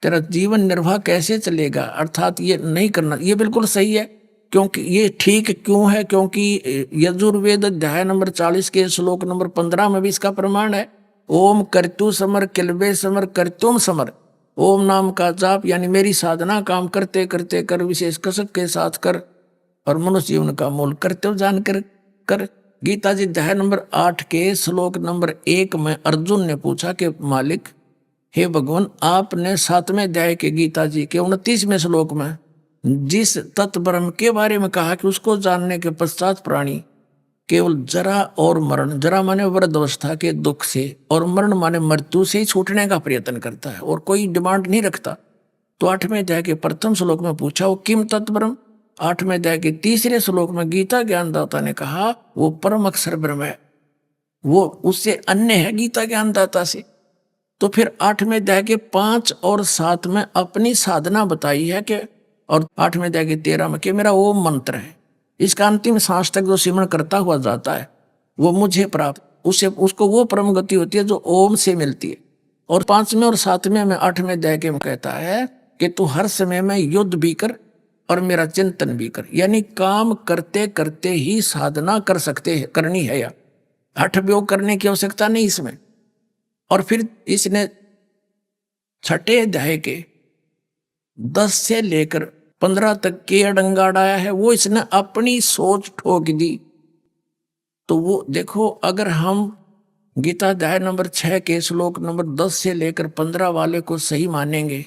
तेरा जीवन निर्वाह कैसे चलेगा। अर्थात ये नहीं करना, ये बिल्कुल सही है। क्योंकि ये ठीक क्यों है? क्योंकि यजुर्वेद अध्याय नंबर 40 के श्लोक नंबर 15 में भी इसका प्रमाण है। ओम कर्तु समर किलबे समर कर्तुम समर। ओम नाम का जाप यानी मेरी साधना काम करते करते कर, विशेष कसक के साथ कर, और मनुष्य जीवन का मूल कर्तव्य जानकर कर। गीता जी अध्याय नंबर 8 के श्लोक नंबर 1 में अर्जुन ने पूछा कि मालिक हे भगवान, आपने 7वें अध्याय के गीता जी के 29वें श्लोक में जिस तत्ब्रह्म के बारे में कहा कि उसको जानने के पश्चात प्राणी केवल जरा और मरण, जरा माने वृद्धावस्था के दुख से और मरण माने मृत्यु से ही छूटने का प्रयत्न करता है और कोई डिमांड नहीं रखता। तो 8वें अध्याय के प्रथम श्लोक में पूछा वो किम तत्ब्रह्म। 8वें अध्याय के 3रे श्लोक में गीता ज्ञानदाता ने कहा वो परम अक्षर ब्रह्म है, वो उससे अन्य है गीता ज्ञानदाता से। तो फिर 8वें अध्याय के 5 और 7 में अपनी साधना बताई है कि, और 8वें अध्याय के 13 में कि मेरा ओम मंत्र है, इसका अंतिम सांस तक जो सिमरण करता हुआ जाता है वो मुझे प्राप्त, उसको वो परम गति होती है जो ओम से मिलती है। और 5वें और 7वें में 8वें अध्याय के में कहता है कि तू हर समय में युद्ध भी कर और मेरा चिंतन भी कर। यानी काम करते करते ही साधना कर सकते हैं, करनी है, या हठ योग करने की आवश्यकता नहीं इसमें। और फिर इसने 6ठे अध्याय के 10 से लेकर 15 तक के अडंगा अड़ाया है, वो इसने अपनी सोच ठोक दी। तो वो देखो, अगर हम गीता अध्याय नंबर 6 के श्लोक नंबर 10 से लेकर 15 वाले को सही मानेंगे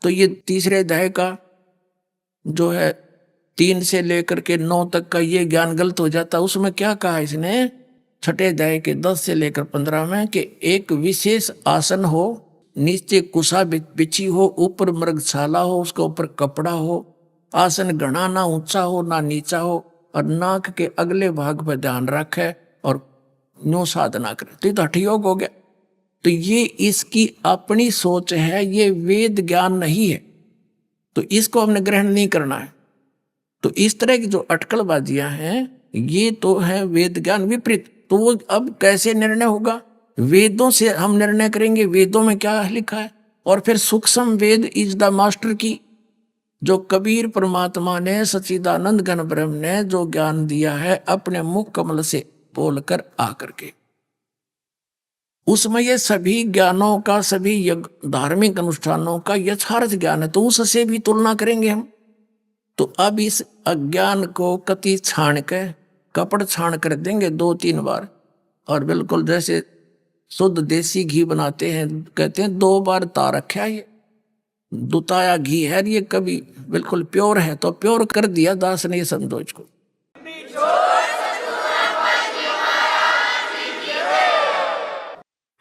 तो ये 3रे अध्याय का जो है 3 से लेकर के 9 तक का ये ज्ञान गलत हो जाता। उसमें क्या कहा इसने 6ठे अध्याय के 10 से लेकर 15 में कि एक विशेष आसन हो, नीचे कुशा बिछी हो, ऊपर मृगशाला हो, उसके ऊपर कपड़ा हो, आसन घना ना ऊंचा हो ना नीचा हो, और नाक के अगले भाग पर ध्यान रखे और नो साधना करे। तो ये तो हठ योग हो गया। तो ये इसकी अपनी सोच है, ये वेद ज्ञान नहीं है, तो इसको हमने ग्रहण नहीं करना है। तो इस तरह की जो अटकलबाजियां हैं ये तो है वेद ज्ञान विपरीत। तो वो अब कैसे निर्णय होगा? वेदों से हम निर्णय करेंगे, वेदों में क्या लिखा है। और फिर सूक्ष्म वेद इज द मास्टर की, जो कबीर परमात्मा ने सच्चिदानंद घन ब्रह्म ने जो ज्ञान दिया है अपने मुख कमल से बोलकर आकर के। उसमें ये सभी ज्ञानों का, सभी धार्मिक अनुष्ठानों का यथार्थ ज्ञान है, तो उससे भी तुलना करेंगे हम। तो अब इस अज्ञान को कति छाण के, कपड़ छाण कर देंगे 2-3 बार, और बिल्कुल जैसे शुद्ध देसी घी बनाते हैं, कहते हैं 2 बार ता रखा, ये दुताया घी है, ये कभी बिल्कुल प्योर है, तो प्योर कर दिया दास ने ये समझो इसको।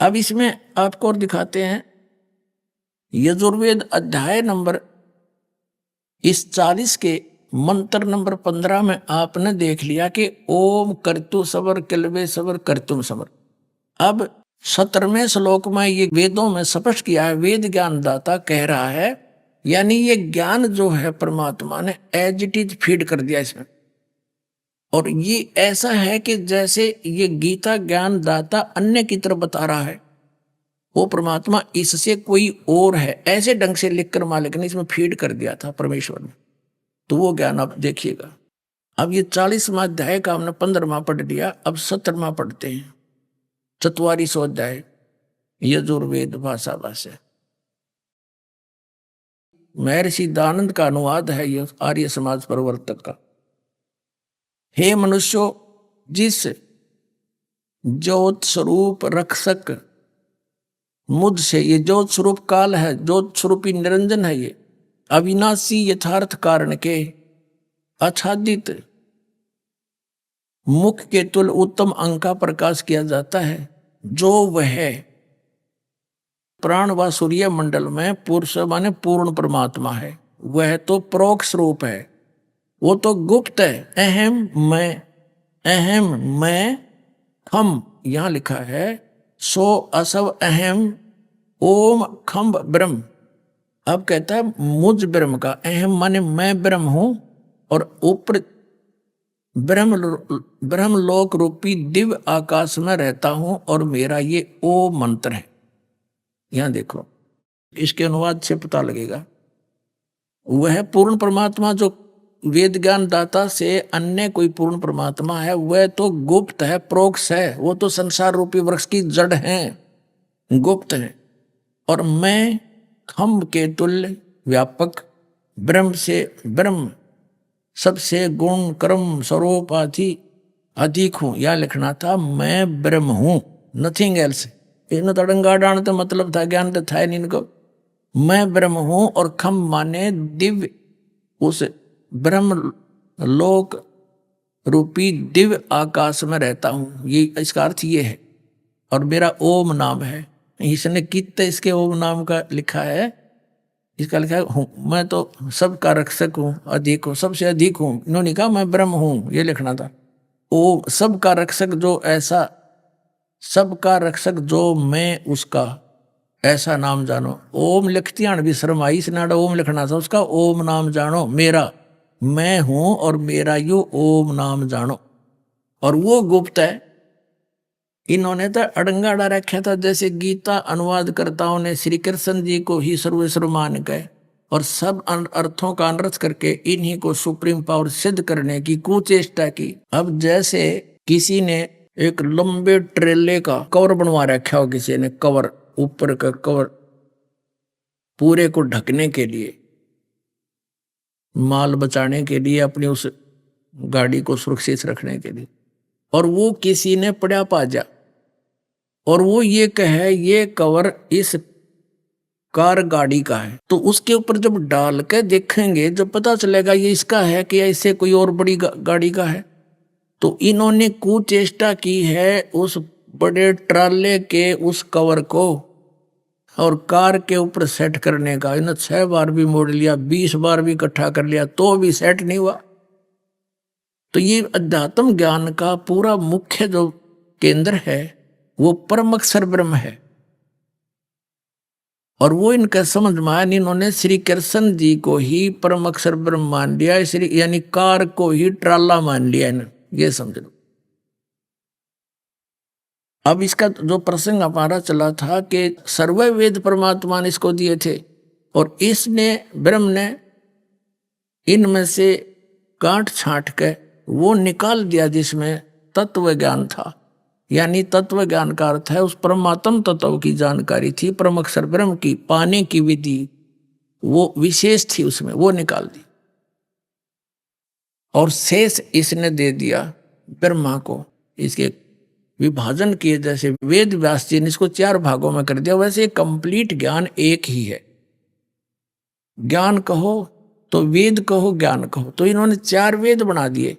अब इसमें आपको और दिखाते हैं यजुर्वेद अध्याय नंबर इस 40 के मंत्र नंबर 15 में आपने देख लिया कि ओम कर्तु सवर किलवे सवर कर्तुम सवर। अब 17वें श्लोक में ये वेदों में स्पष्ट किया है, वेद ज्ञान दाता कह रहा है, यानी ये ज्ञान जो है परमात्मा ने एज इट इज फीड कर दिया इसमें। और ये ऐसा है कि जैसे ये गीता ज्ञान दाता अन्य की तरफ बता रहा है, वो परमात्मा इससे कोई और है, ऐसे ढंग से लिखकर मालिक ने इसमें फीड कर दिया था परमेश्वर ने। तो वो ज्ञान आप देखिएगा। अब ये 40वां अध्याय का हमने 15वां पढ़ लिया, अब 17वां पढ़ते हैं। 44वां अध्याय यजुर्वेद भाषा भाष्य, महर्षि दानंद का अनुवाद है ये आर्य समाज प्रवर्तक का। हे मनुष्यों, जिस ज्योत स्वरूप रक्षक मुझसे, ये ज्योत स्वरूप काल है, ज्योत स्वरूपी निरंजन है, ये अविनाशी यथार्थ कारण के आच्छादित मुख के तुल उत्तम अंग का प्रकाश किया जाता है, जो वह प्राण व सूर्य मंडल में पुरुष माने पूर्ण परमात्मा है, वह तो परोक्ष रूप है, वो तो गुप्त है। अहम मैं खम, यहां लिखा है सो असव अहम ओम खम ब्रह्म। अब कहता है मुझ ब्रह्म का, अहम माने मैं ब्रह्म हूं, और ऊपर ब्रह्म लोक रूपी दिव्य आकाश में रहता हूं, और मेरा ये ओ मंत्र है। यहां देखो, इसके अनुवाद से पता लगेगा, वह पूर्ण परमात्मा जो वेद ज्ञान दाता से अन्य कोई पूर्ण परमात्मा है, वह तो गुप्त है, प्रोक्ष है, वो तो संसार रूपी वृक्ष की जड़ है, गुप्त है। और मैं खम के तुल्य व्यापक ब्रह्म से, ब्रह्म सबसे गुण कर्म स्वरूप आदि अधिक हूं। या लिखना था मैं ब्रह्म हूं, नथिंग एल्स। इन तड़ंगा डाण तो मतलब था, ज्ञान तो था नहीं इनको। मैं ब्रह्म हूं, और खम माने दिव्य, उस ब्रह्म लोक रूपी दिव्य आकाश में रहता हूं, ये इसका अर्थ ये है। और मेरा ओम नाम है, इसने कितने इसके ओम नाम का लिखा है, इसका लिखा है मैं तो सबका रक्षक हूं, अधिक हूं, सबसे अधिक हूं। इन्होंने कहा मैं ब्रह्म हूं, ये लिखना था। ओ सबका रक्षक जो ऐसा, सबका रक्षक जो मैं उसका ऐसा नाम जानो। ओम लिखती आन भी शर्म आई, इसने ओम लिखना था, उसका ओम नाम जानो, मेरा मैं हूं और मेरा यू ओम नाम जानो। और वो गुप्त है, इन्होंने तो अड़ंगा डा रखा था, जैसे गीता अनुवादकर्ताओं ने श्री कृष्ण जी को ही सर्वेश्वर मान गए और सब अर्थों का अनर्थ करके इन्हीं को सुप्रीम पावर सिद्ध करने की कुचेष्टा की। अब जैसे किसी ने एक लंबे ट्रेले का कवर बनवा रखा हो, किसी ने कवर, ऊपर का कवर पूरे को ढकने के लिए, माल बचाने के लिए, अपनी उस गाड़ी को सुरक्षित रखने के लिए, और वो किसी ने पड़ा पाजा और वो ये कहे ये कवर इस कार गाड़ी का है, तो उसके ऊपर जब डाल के देखेंगे जब पता चलेगा ये इसका है कि ऐसे कोई और बड़ी गाड़ी का है। तो इन्होंने कुचेष्टा की है उस बड़े ट्राले के उस कवर को और कार के ऊपर सेट करने का। इन्होंने 6 बार भी मोड़ लिया, 20 बार भी इकट्ठा कर लिया, तो भी सेट नहीं हुआ। तो ये अध्यात्म ज्ञान का पूरा मुख्य जो केंद्र है वो परम अक्षर ब्रह्म है, और वो इनका समझ में आया। इन्होंने श्री कृष्ण जी को ही परम अक्षर ब्रह्म मान लिया, यानी कार को ही ट्राला मान लिया इन्होंने, ये समझ लो। अब इसका जो प्रसंग हमारा चला था कि सर्व वेद परमात्मा ने इसको दिए थे, और इसने ब्रह्म ने इनमें से काट छांट के वो निकाल दिया जिसमें तत्व ज्ञान था। यानी तत्व ज्ञान का अर्थ है उस परमात्म तत्व की जानकारी थी, परम अक्षर ब्रह्म की पाने की विधि वो विशेष थी उसमें, वो निकाल दी और शेष इसने दे दिया ब्रह्मा को। इसके विभाजन किए, जैसे वेद व्यास जी ने इसको 4 भागों में कर दिया, वैसे कंप्लीट ज्ञान एक ही है। ज्ञान कहो तो वेद कहो, ज्ञान कहो तो इन्होंने 4 वेद बना दिए,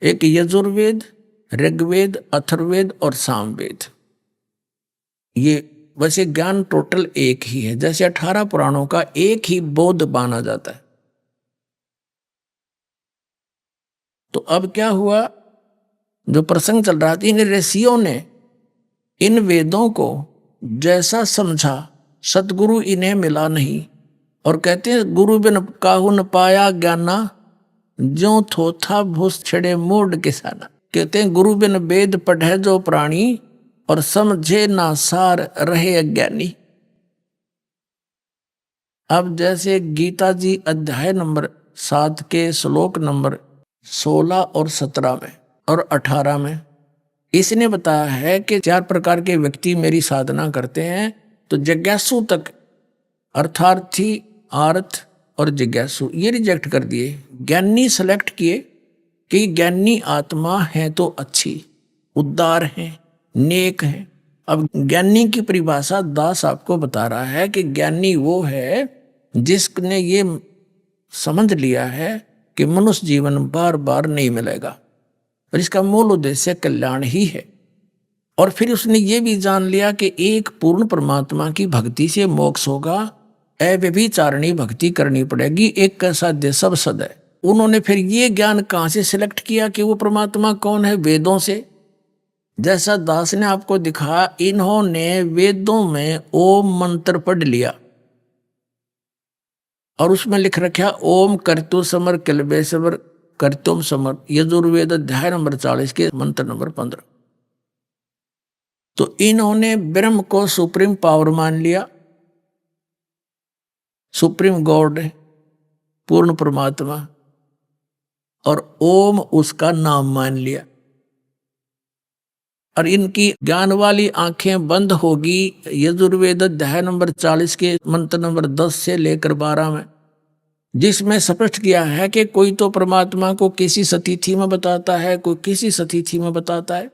एक यजुर्वेद, ऋग्वेद, अथर्ववेद और सामवेद। ये वैसे ज्ञान टोटल एक ही है, जैसे 18 पुराणों का एक ही बोध माना जाता है। तो अब क्या हुआ, जो प्रसंग चल रहा था, इन ऋषियों ने इन वेदों को जैसा समझा, सतगुरु इन्हें मिला नहीं, और कहते हैं गुरु बिन काहू न पाया ज्ञाना, ज्यों थोथा भूस छड़े मूड किसाना। कहते हैं गुरु बिन वेद पढ़े जो प्राणी, और समझे ना सार रहे अज्ञानी। अब जैसे गीता जी अध्याय नंबर 7 के श्लोक नंबर 16 और 17 में और 18 में इसने बताया है कि 4 प्रकार के व्यक्ति मेरी साधना करते हैं। तो जिज्ञासु तक, अर्थार्थी, आर्थ और जिज्ञासु ये रिजेक्ट कर दिए, ज्ञानी सेलेक्ट किए कि ज्ञानी आत्मा है तो अच्छी, उदार है, नेक है। अब ज्ञानी की परिभाषा दास आपको बता रहा है कि ज्ञानी वो है जिसने ये समझ लिया है कि मनुष्य जीवन बार बार नहीं मिलेगा और इसका मूल उद्देश्य कल्याण ही है। और फिर उसने ये भी जान लिया कि एक पूर्ण परमात्मा की भक्ति से मोक्ष होगा, अव्यभिचारिणी भक्ति करनी पड़ेगी, एक का साध्य सब सद है। उन्होंने फिर ये ज्ञान कहाँ से सिलेक्ट किया कि वो परमात्मा कौन है? वेदों से। जैसा दास ने आपको दिखा, इन्होंने वेदों में ओम मंत्र पढ़ लिया और उसमें लिख रखा ओम कर्तु समर किलबे समर कर्तुम समर, यजुर्वेद अध्याय नंबर 40 के मंत्र नंबर 15। तो इन्होंने ब्रह्म को सुप्रीम पावर मान लिया, सुप्रीम गॉड है, पूर्ण परमात्मा, और ओम उसका नाम मान लिया। और इनकी ज्ञान वाली आंखें बंद होगी यजुर्वेद अध्याय नंबर 40 के मंत्र नंबर 10 से लेकर 12 में, जिसमें स्पष्ट किया है कि कोई तो परमात्मा को किसी सतिथि में बताता है, कोई किसी सतिथि में बताता है।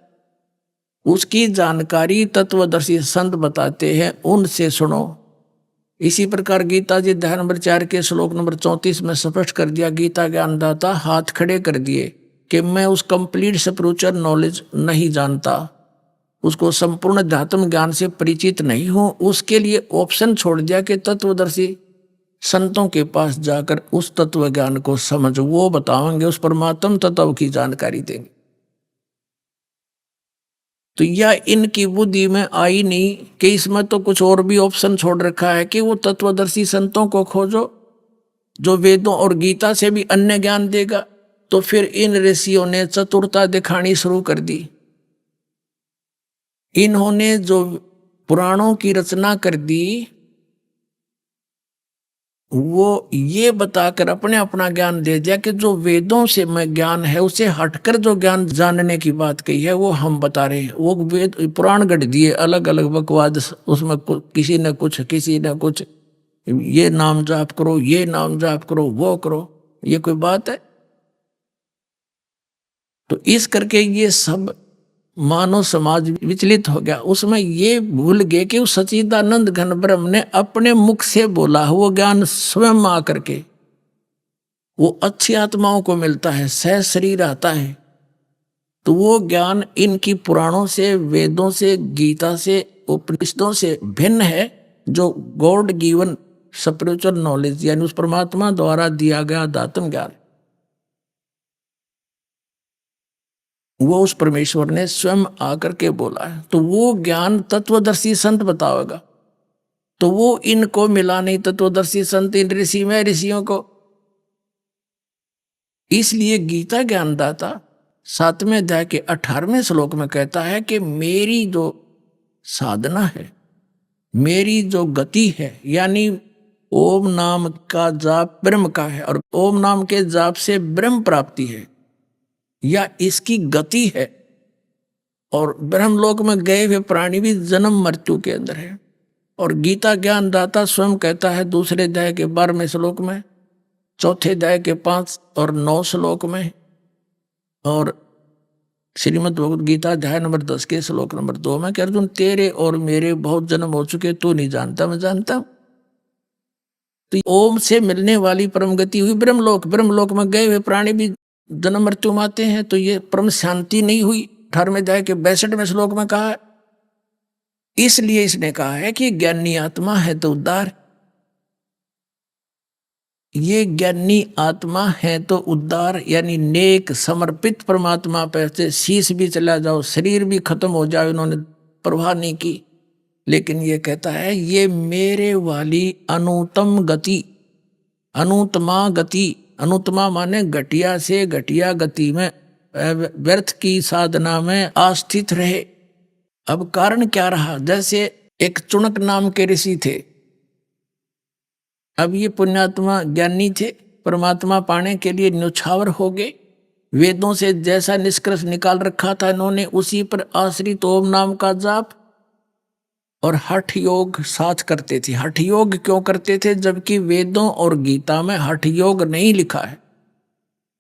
उसकी जानकारी तत्वदर्शी संत बताते हैं, उनसे सुनो। इसी प्रकार गीता जी अध्याय नंबर 4 के श्लोक नंबर 34 में स्पष्ट कर दिया, गीता ज्ञानदाता हाथ खड़े कर दिए कि मैं उस कंप्लीट स्पिरिचुअल नॉलेज नहीं जानता, उसको संपूर्ण अध्यात्म ज्ञान से परिचित नहीं हूं। उसके लिए ऑप्शन छोड़ दिया कि तत्वदर्शी संतों के पास जाकर उस तत्व ज्ञान को समझ, वो बताएंगे, उस परमात्म तत्व की जानकारी देंगे। तो यह इनकी बुद्धि में आई नहीं कि इसमें तो कुछ और भी ऑप्शन छोड़ रखा है कि वो तत्वदर्शी संतों को खोजो जो वेदों और गीता से भी अन्य ज्ञान देगा। तो फिर इन ऋषियों ने चतुरता दिखानी शुरू कर दी। इन्होंने जो पुराणों की रचना कर दी, वो ये बताकर अपने अपना ज्ञान दे दिया कि जो वेदों से में ज्ञान है उसे हटकर जो ज्ञान जानने की बात कही है वो हम बता रहे हैं। वो वेद पुराण गढ़ दिए, अलग अलग बकवाद, उसमें किसी ने कुछ, किसी ने कुछ, ये नाम जाप करो, ये नाम जाप करो, वो करो, ये कोई बात है? तो इस करके ये सब मानव समाज विचलित हो गया। उसमें ये भूल गए कि उस सच्चिदानंद घन ब्रह्म ने अपने मुख से बोला, वो ज्ञान स्वयं आकर के वो अच्छी आत्माओं को मिलता है, सह शरीर आता है। तो वो ज्ञान इनकी पुराणों से, वेदों से, गीता से, उपनिषदों से भिन्न है। जो गॉड गिवन स्पिरिचुअल नॉलेज यानी उस परमात्मा द्वारा दिया गया आध्यात्म ज्ञान, वो उस परमेश्वर ने स्वयं आकर के बोला है। तो वो ज्ञान तत्वदर्शी संत बताएगा, तो वो इनको मिला नहीं। तत्वदर्शी संत इन ऋषि में ऋषियों को, इसलिए गीता ज्ञानदाता 7वें अध्याय के 18वें श्लोक में कहता है कि मेरी जो साधना है, मेरी जो गति है, यानी ओम नाम का जाप ब्रह्म का है और ओम नाम के जाप से ब्रह्म प्राप्ति है, या इसकी गति है और ब्रह्मलोक में गए हुए प्राणी भी जन्म मृत्यु के अंदर है। और गीता ज्ञानदाता स्वयं कहता है दूसरे अध्याय के 12वें श्लोक में, चौथे अध्याय के 5 और 9 श्लोक में, और श्रीमद् भगवद गीता अध्याय नंबर 10 के श्लोक नंबर 2 में कि अर्जुन तेरे और मेरे बहुत जन्म हो चुके, तू नहीं जानता मैं जानता हूं। तो ओम से मिलने वाली परम गति हुई ब्रह्मलोक। ब्रह्मलोक में गए हुए प्राणी भी जन्म मृत्यु में आते हैं, तो ये परम शांति नहीं हुई। 18वें अध्याय के 62वें श्लोक में कहा है। इसलिए इसने कहा है कि ज्ञानी आत्मा है तो उद्धार, ये ज्ञानी आत्मा है तो उद्धार, यानी नेक समर्पित परमात्मा पे से शीश भी चला जाओ, शरीर भी खत्म हो जाए, उन्होंने परवाह नहीं की। लेकिन ये कहता है ये मेरे वाली अनुत्तम गति, अनुत्तमा गति, अनुत्तमा माने घटिया से घटिया गति में, व्यर्थ की साधना में आस्थित रहे। अब कारण क्या रहा? जैसे एक चुनक नाम के ऋषि थे, अब ये पुण्यात्मा ज्ञानी थे, परमात्मा पाने के लिए न्यौछावर हो गए। वेदों से जैसा निष्कर्ष निकाल रखा था इन्होंने, उसी पर आश्रित ओम नाम का जाप और हठ योग साथ करते थे। हठ योग क्यों करते थे? जबकि वेदों और गीता में हठ योग नहीं लिखा है,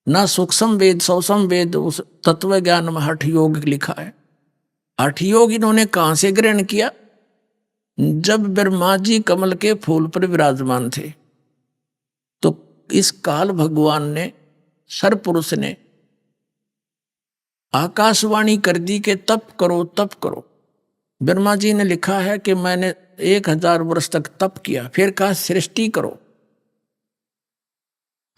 ना सूक्ष्म वेद सूक्ष्म वेद उस तत्व ज्ञान में हठ योग लिखा है। हठ योग इन्होंने कहां से ग्रहण किया? जब ब्रह्मा जी कमल के फूल पर विराजमान थे, तो इस काल भगवान ने, सरपुरुष ने आकाशवाणी कर दी कि तप करो तप करो। ब्रह्मा जी ने लिखा है कि मैंने 1000 वर्ष तक तप किया, फिर कहा सृष्टि करो।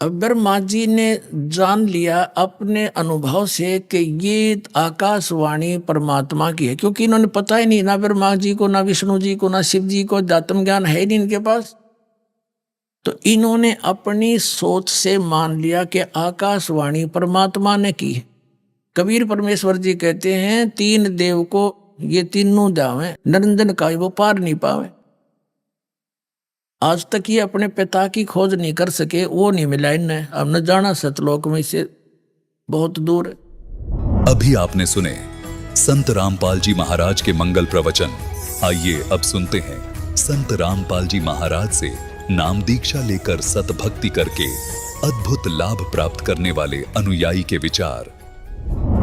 अब ब्रह्मा जी ने जान लिया अपने अनुभव से कि ये आकाशवाणी परमात्मा की है, क्योंकि इन्होंने पता ही नहीं, ना ब्रह्मा जी को, ना विष्णु जी को, ना शिव जी को, आत्म ज्ञान है ही नहीं इनके पास। तो इन्होंने अपनी सोच से मान लिया कि आकाशवाणी परमात्मा ने की है। कबीर परमेश्वर जी कहते हैं 3 देव को ये तीनों जावे, निरंजन का वो पार नहीं पावे। आज तक ये अपने पिता की खोज नहीं कर सके, वो नहीं मिला इन्हें। अब न जाना सतलोक में इससे बहुत दूर है। अभी आपने सुने संत रामपाल जी महाराज के मंगल प्रवचन। आइए अब सुनते हैं संत रामपाल जी महाराज से नाम दीक्षा लेकर सतभक्ति करके अद्भुत लाभ प्राप्त करने वाले अनुयायी के विचार।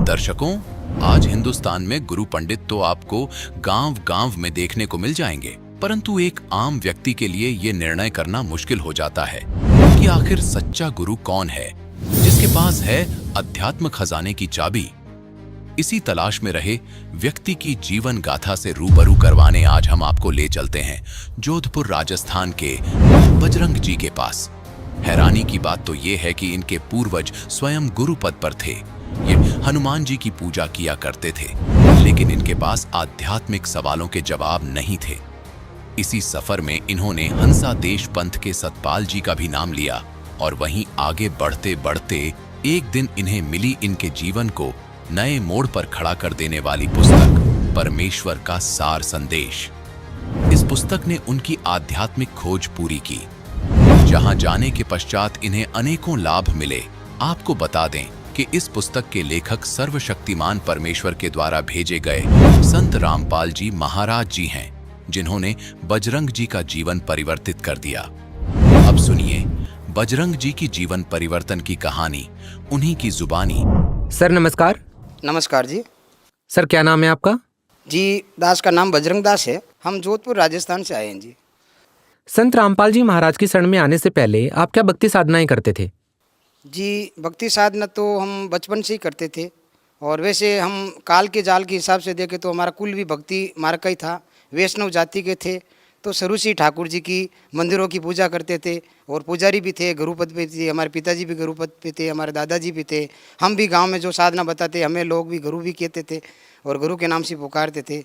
दर्शकों, आज हिंदुस्तान में गुरु पंडित तो आपको गांव-गांव में देखने को मिल जाएंगे, परंतु एक आम व्यक्ति के लिए यह निर्णय करना मुश्किल हो जाता है कि आखिर सच्चा गुरु कौन है, जिसके पास है अध्यात्म खजाने की चाबी। इसी तलाश में रहे व्यक्ति की जीवन गाथा से रूबरू करवाने आज हम आपको ले चलते हैं जोधपुर राजस्थान के बजरंग जी के पास। हैरानी की बात तो यह है कि इनके पूर्वज स्वयं गुरु पद पर थे। ये हनुमान जी की पूजा किया करते थे, लेकिन इनके पास आध्यात्मिक सवालों के जवाब नहीं थे। इसी सफर में इन्होंने हंसा देश पंथ के सतपाल जी का भी नाम लिया और वहीं आगे बढ़ते बढ़ते एक दिन इन्हें मिली इनके जीवन को नए मोड़ पर खड़ा कर देने वाली पुस्तक परमेश्वर का सार संदेश। इस पुस्तक ने उनकी आध्यात्मिक खोज पूरी की, जहां जाने के पश्चात इन्हें अनेकों लाभ मिले। आपको बता दें कि इस पुस्तक के लेखक सर्वशक्तिमान परमेश्वर के द्वारा भेजे गए संत रामपाल जी महाराज जी हैं, जिन्होंने बजरंग जी का जीवन परिवर्तित कर दिया। अब सुनिए बजरंग जी की जीवन परिवर्तन की कहानी उन्हीं की जुबानी। सर नमस्कार। नमस्कार जी। सर क्या नाम है आपका? जी दास का नाम बजरंग दास है। हम जोधपुर राजस्थान से आए हैं जी। संत रामपाल जी महाराज की शरण में आने से पहले आप क्या भक्ति साधनाएं करते थे? जी भक्ति साधना तो हम बचपन से ही करते थे, और वैसे हम काल के जाल के हिसाब से देखें तो हमारा कुल भी भक्ति मार्ग का ही था। वैष्णव जाति के थे, तो शुरू से ठाकुर जी की मंदिरों की पूजा करते थे, और पुजारी भी थे, गुरुपद पे थे। हमारे पिताजी भी गुरुपद पे थे, हमारे दादाजी भी थे। हम भी गांव में जो साधना बताते हमें लोग भी गुरु भी कहते थे, और गुरु के नाम से पुकारते थे,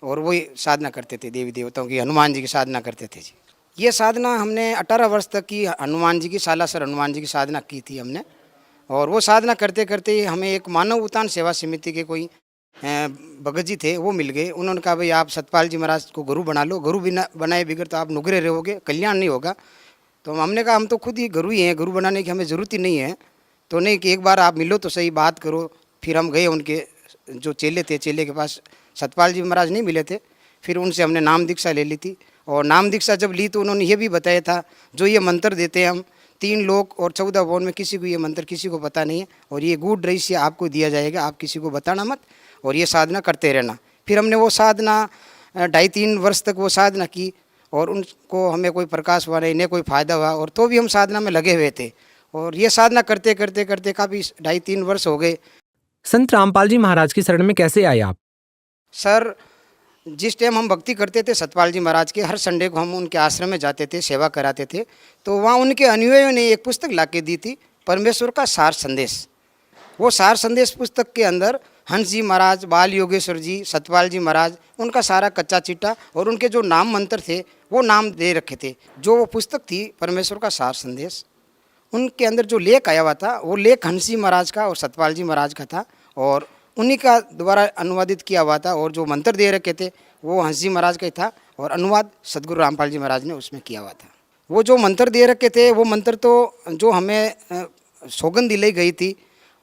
और वही साधना करते थे। देवी देवताओं की, हनुमान जी की साधना करते थे जी। ये साधना हमने 18 वर्ष तक की हनुमान जी की, सालासर हनुमान जी की साधना की थी हमने। और वो साधना करते करते हमें एक मानव उत्थान सेवा समिति के कोई भगत जी थे, वो मिल गए। उन्होंने कहा भाई आप सतपाल जी महाराज को गुरु बना लो, गुरु बिना बनाए बिगड़ तो आप नुगरे रहोगे, कल्याण नहीं होगा। तो हमने कहा हम तो खुद ही गुरु ही हैं, गुरु बनाने की हमें ज़रूरत ही नहीं है। तो नहीं कि एक बार आप मिलो तो सही, बात करो। फिर हम गए उनके जो चेले थे, चेले के पास सतपाल जी महाराज नहीं मिले थे, फिर उनसे हमने नाम दीक्षा ले ली थी। और नाम दीक्षा जब ली तो उन्होंने ये भी बताया था, जो ये मंत्र देते हैं हम 3 लोक और 14 भुवन में किसी को ये मंत्र किसी को पता नहीं है, और ये गूढ़ रहस्य आपको दिया जाएगा, आप किसी को बताना मत, और ये साधना करते रहना। फिर हमने वो साधना 2.5-3 वर्ष तक वो साधना की, और उनको हमें कोई प्रकाश हुआ नहीं, कोई फ़ायदा हुआ, और तो भी हम साधना में लगे हुए थे। और ये साधना करते करते करते काफ़ी 2.5-3 वर्ष हो गए। संत रामपाल जी महाराज की शरण में कैसे आए आप? सर, जिस टाइम हम भक्ति करते थे सतपाल जी महाराज के, हर संडे को हम उनके आश्रम में जाते थे, सेवा कराते थे, तो वहाँ उनके अनुयायियों ने एक पुस्तक ला के दी थी, परमेश्वर का सार संदेश। वो सार संदेश पुस्तक के अंदर हंस जी महाराज, बाल योगेश्वर जी, सतपाल जी महाराज, उनका सारा कच्चा चिट्ठा और उनके जो नाम मंत्र थे वो नाम दे रखे थे। जो वो पुस्तक थी परमेश्वर का सार संदेश, उनके अंदर जो लेख आया हुआ था वो लेख हंस जी महाराज का और सतपाल जी महाराज का था, और उन्हीं का द्वारा अनुवादित किया हुआ था। और जो मंत्र दे रखे थे वो हंस जी महाराज का ही था, और अनुवाद सदगुरु रामपाल जी महाराज ने उसमें किया हुआ था। वो जो मंत्र दे रखे थे वो मंत्र तो जो हमें सौगंध दिलाई गई थी,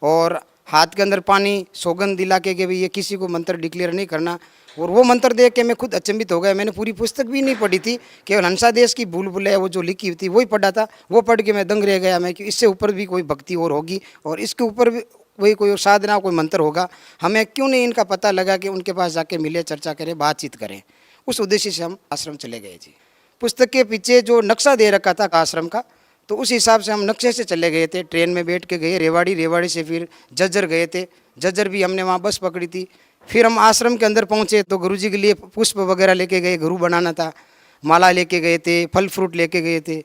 और हाथ के अंदर पानी सौगंध दिला के भी ये किसी को मंत्र डिक्लेयर नहीं करना, और वो मंत्र देख के मैं खुद अचंभित हो गया। मैंने पूरी पुस्तक भी नहीं पढ़ी थी, केवल हंसादेश की भूल भुलैया वो जो लिखी हुई थी वही पढ़ा था। वो पढ़ के मैं दंग रह गया मैं कि इससे ऊपर भी कोई भक्ति और होगी, और इसके ऊपर भी वही कोई साधना कोई मंत्र होगा। हमें क्यों नहीं इनका पता लगा कि उनके पास जाके मिले, चर्चा करें, बातचीत करें। उस उद्देश्य से हम आश्रम चले गए जी। पुस्तक के पीछे जो नक्शा दे रखा था आश्रम का, तो उस हिसाब से हम नक्शे से चले गए थे। ट्रेन में बैठ के गए रेवाड़ी, रेवाड़ी से फिर जज्जर गए थे, जज्जर भी हमने वहाँ बस पकड़ी थी। फिर हम आश्रम के अंदर पहुँचे तो गुरुजी के लिए पुष्प वगैरह लेके गए, गुरु बनाना था, माला लेके गए थे, फल फ्रूट लेके गए थे।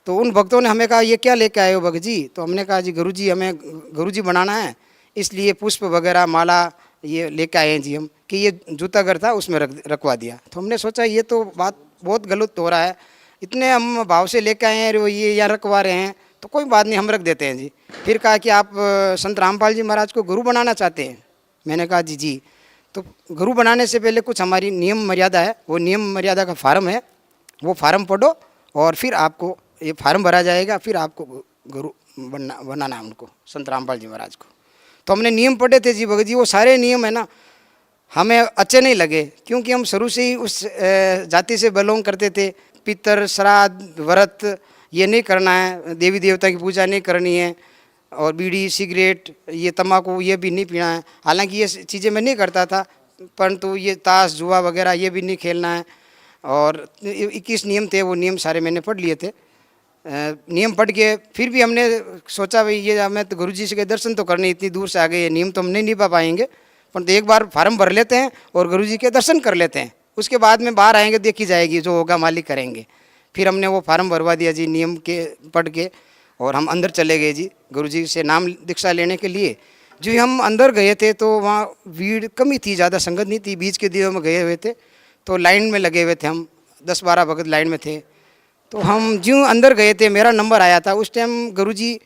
तो उन भक्तों ने हमें कहा ये क्या लेके आए हो भगत जी? तो हमने कहा जी गुरुजी हमें गुरुजी बनाना है, इसलिए पुष्प वगैरह माला ये लेके आए हैं जी हम, कि ये जूता घर था उसमें रखवा दिया। तो हमने सोचा ये तो बात बहुत गलत हो रहा है, इतने हम भाव से लेके आए हैं, ये यहाँ रखवा रहे हैं, तो कोई बात नहीं हम रख देते हैं जी। फिर कहा कि आप संत रामपाल जी महाराज को गुरु बनाना चाहते हैं? मैंने कहा जी जी। तो गुरु बनाने से पहले कुछ हमारी नियम मर्यादा है, वो नियम मर्यादा का फार्म है, वो फार्म पढ़ो और फिर आपको ये फार्म भरा जाएगा, फिर आपको गुरु बनाना है उनको, संत रामपाल जी महाराज को। तो हमने नियम पढ़े थे जी भगत जी, वो सारे नियम है ना हमें अच्छे नहीं लगे, क्योंकि हम शुरू से ही उस जाति से बिलोंग करते थे। पितर, श्राद्ध, व्रत ये नहीं करना है, देवी देवता की पूजा नहीं करनी है, और बीड़ी, सिगरेट, ये तम्बाकू ये भी नहीं पीना है। हालांकि ये चीज़ें मैं नहीं करता था, परंतु ये ताश जुआ वगैरह ये भी नहीं खेलना है। और 21 नियम थे, वो नियम सारे मैंने पढ़ लिए थे। नियम पढ़ के फिर भी हमने सोचा भाई ये हमें तो गुरुजी से के दर्शन तो करने, इतनी दूर से आ गए, ये नियम तो हम नहीं निभा पाएंगे, परंतु एक बार फार्म भर लेते हैं और गुरुजी के दर्शन कर लेते हैं, उसके बाद में बाहर आएंगे देखी जाएगी, जो होगा मालिक करेंगे। फिर हमने वो फार्म भरवा दिया जी नियम के पढ़ के, और हम अंदर चले गए जी गुरुजी से नाम दीक्षा लेने के लिए। जो हम अंदर गए थे तो वहाँ भीड़ कमी थी, ज़्यादा संगत नहीं थी, बीच के दिनों में गए हुए थे, तो लाइन में लगे हुए थे हम, 10-12 भगत लाइन में थे। तो हम जो अंदर गए थे, मेरा नंबर आया था, उस टाइम गुरुजी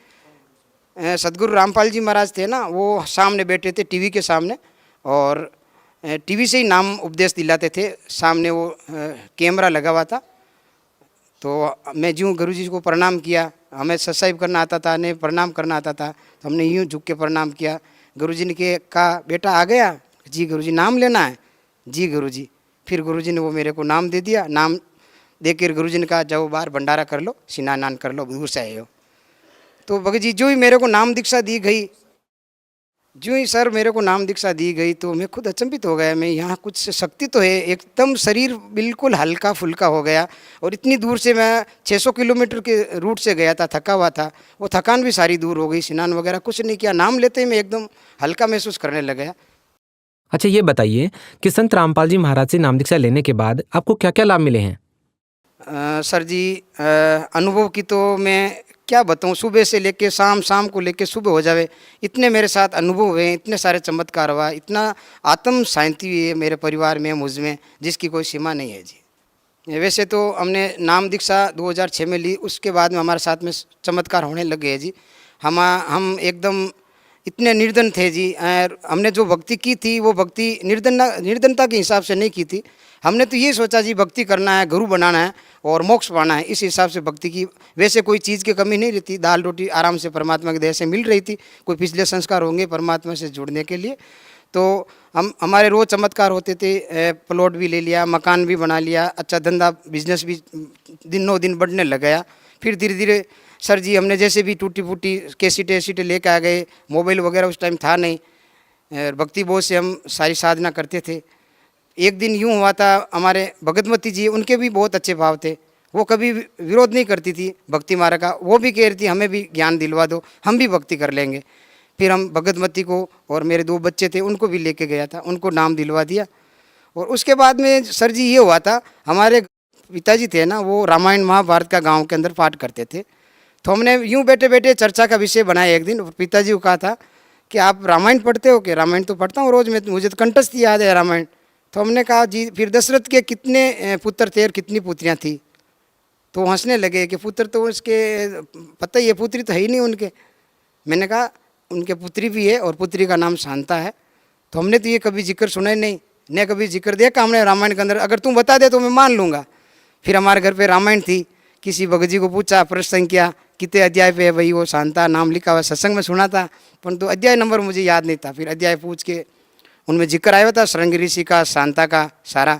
सदगुरु रामपाल जी महाराज थे ना, वो सामने बैठे थे टीवी के सामने, और टीवी से ही नाम उपदेश दिलाते थे। सामने वो कैमरा लगा हुआ था। तो मैं यूँ गुरुजी को प्रणाम किया, हमें सत्साहिब करना आता था, नहीं प्रणाम करना आता था, तो हमने यूँ झुक के प्रणाम किया। गुरुजी ने कहा बेटा आ गया? जी गुरुजी। नाम लेना है? जी गुरुजी। फिर गुरुजी ने वो मेरे को नाम दे दिया। नाम देकर गुरुजी ने कहा जाओ बाहर भंडारा कर लो, स्नान कर लो, दूर से आए हो। तो भगत जी जो ही मेरे को नाम दीक्षा दी गई, जो ही सर मेरे को नाम दीक्षा दी गई, तो मैं खुद अचंभित हो गया। मैं यहाँ कुछ शक्ति तो है, एकदम शरीर बिल्कुल हल्का फुल्का हो गया। और इतनी दूर से मैं 600 किलोमीटर के रूट से गया था, थका हुआ था, वो थकान भी सारी दूर हो गई। स्नान वगैरह कुछ नहीं किया, नाम लेते ही मैं एकदम हल्का महसूस करने लग गया। अच्छा ये बताइए कि संत रामपाल जी महाराज से नाम दीक्षा लेने के बाद आपको क्या क्या लाभ मिले हैं? सर जी अनुभव की तो मैं क्या बताऊँ, सुबह से लेके शाम, शाम को लेके सुबह हो जावे, इतने मेरे साथ अनुभव हुए, इतने सारे चमत्कार हुआ, इतना आत्म शांति हुई है मेरे परिवार में, मुझ में, जिसकी कोई सीमा नहीं है जी। वैसे तो हमने नाम दीक्षा 2006 में ली, उसके बाद में हमारे साथ में चमत्कार होने लग गए जी। हम एकदम इतने निर्धन थे जी। हमने जो भक्ति की थी वो भक्ति निर्धनता के हिसाब से नहीं की थी। हमने तो ये सोचा जी भक्ति करना है, गुरु बनाना है और मोक्ष पाना है, इस हिसाब से भक्ति की। वैसे कोई चीज़ की कमी नहीं रहती, दाल रोटी आराम से परमात्मा की दया से मिल रही थी। कोई पिछले संस्कार होंगे परमात्मा से जुड़ने के लिए, तो हम हमारे रोज़ चमत्कार होते थे। प्लॉट भी ले लिया, मकान भी बना लिया, अच्छा धंधा बिजनेस भी दिनों दिन बढ़ने लग गया। फिर धीरे धीरे सर जी हमने जैसे भी टूटी फूटी कैसेटें एसीटें लेके आ गए। मोबाइल वगैरह उस टाइम था नहीं। भक्ति बोध से हम सारी साधना करते थे। एक दिन यूँ हुआ था, हमारे भगतमती जी उनके भी बहुत अच्छे भाव थे। वो कभी विरोध नहीं करती थी भक्ति मार्ग का। वो भी कह रही थी हमें भी ज्ञान दिलवा दो, हम भी भक्ति कर लेंगे। फिर हम भगतमती को और मेरे 2 बच्चे थे उनको भी लेके गया था, उनको नाम दिलवा दिया। और उसके बाद में सर जी ये हुआ था, हमारे पिताजी थे ना, वो रामायण महाभारत का गांव के अंदर पाठ करते थे। तो हमने यूँ बैठे बैठे चर्चा का विषय बनाया एक दिन। पिताजी को कहा था कि आप रामायण पढ़ते हो? कि रामायण तो पढ़ता हूँ रोज़ में, मुझे तो कंठस्थ याद है रामायण। तो हमने कहा जी फिर दशरथ के कितने पुत्र थे और कितनी पुत्रियाँ थी? तो हंसने लगे कि पुत्र तो उसके पता ही है, पुत्री तो है ही नहीं उनके। मैंने कहा उनके पुत्री भी है और पुत्री का नाम शांता है। तो हमने तो ये कभी जिक्र सुना ही नहीं, न कभी जिक्र देखा हमने रामायण के अंदर। अगर तुम बता दे तो मैं मान लूँगा। फिर हमारे घर पे रामायण थी, किसी भगत जी को पूछा, प्रश्न किया कितने अध्याय पे है भाई, वो शांता नाम लिखा हुआ, सत्संग में सुना था परंतु अध्याय नंबर मुझे याद नहीं था। फिर अध्याय पूछ के उनमें जिक्र आया था श्रृंग ऋषि का, शांता का सारा।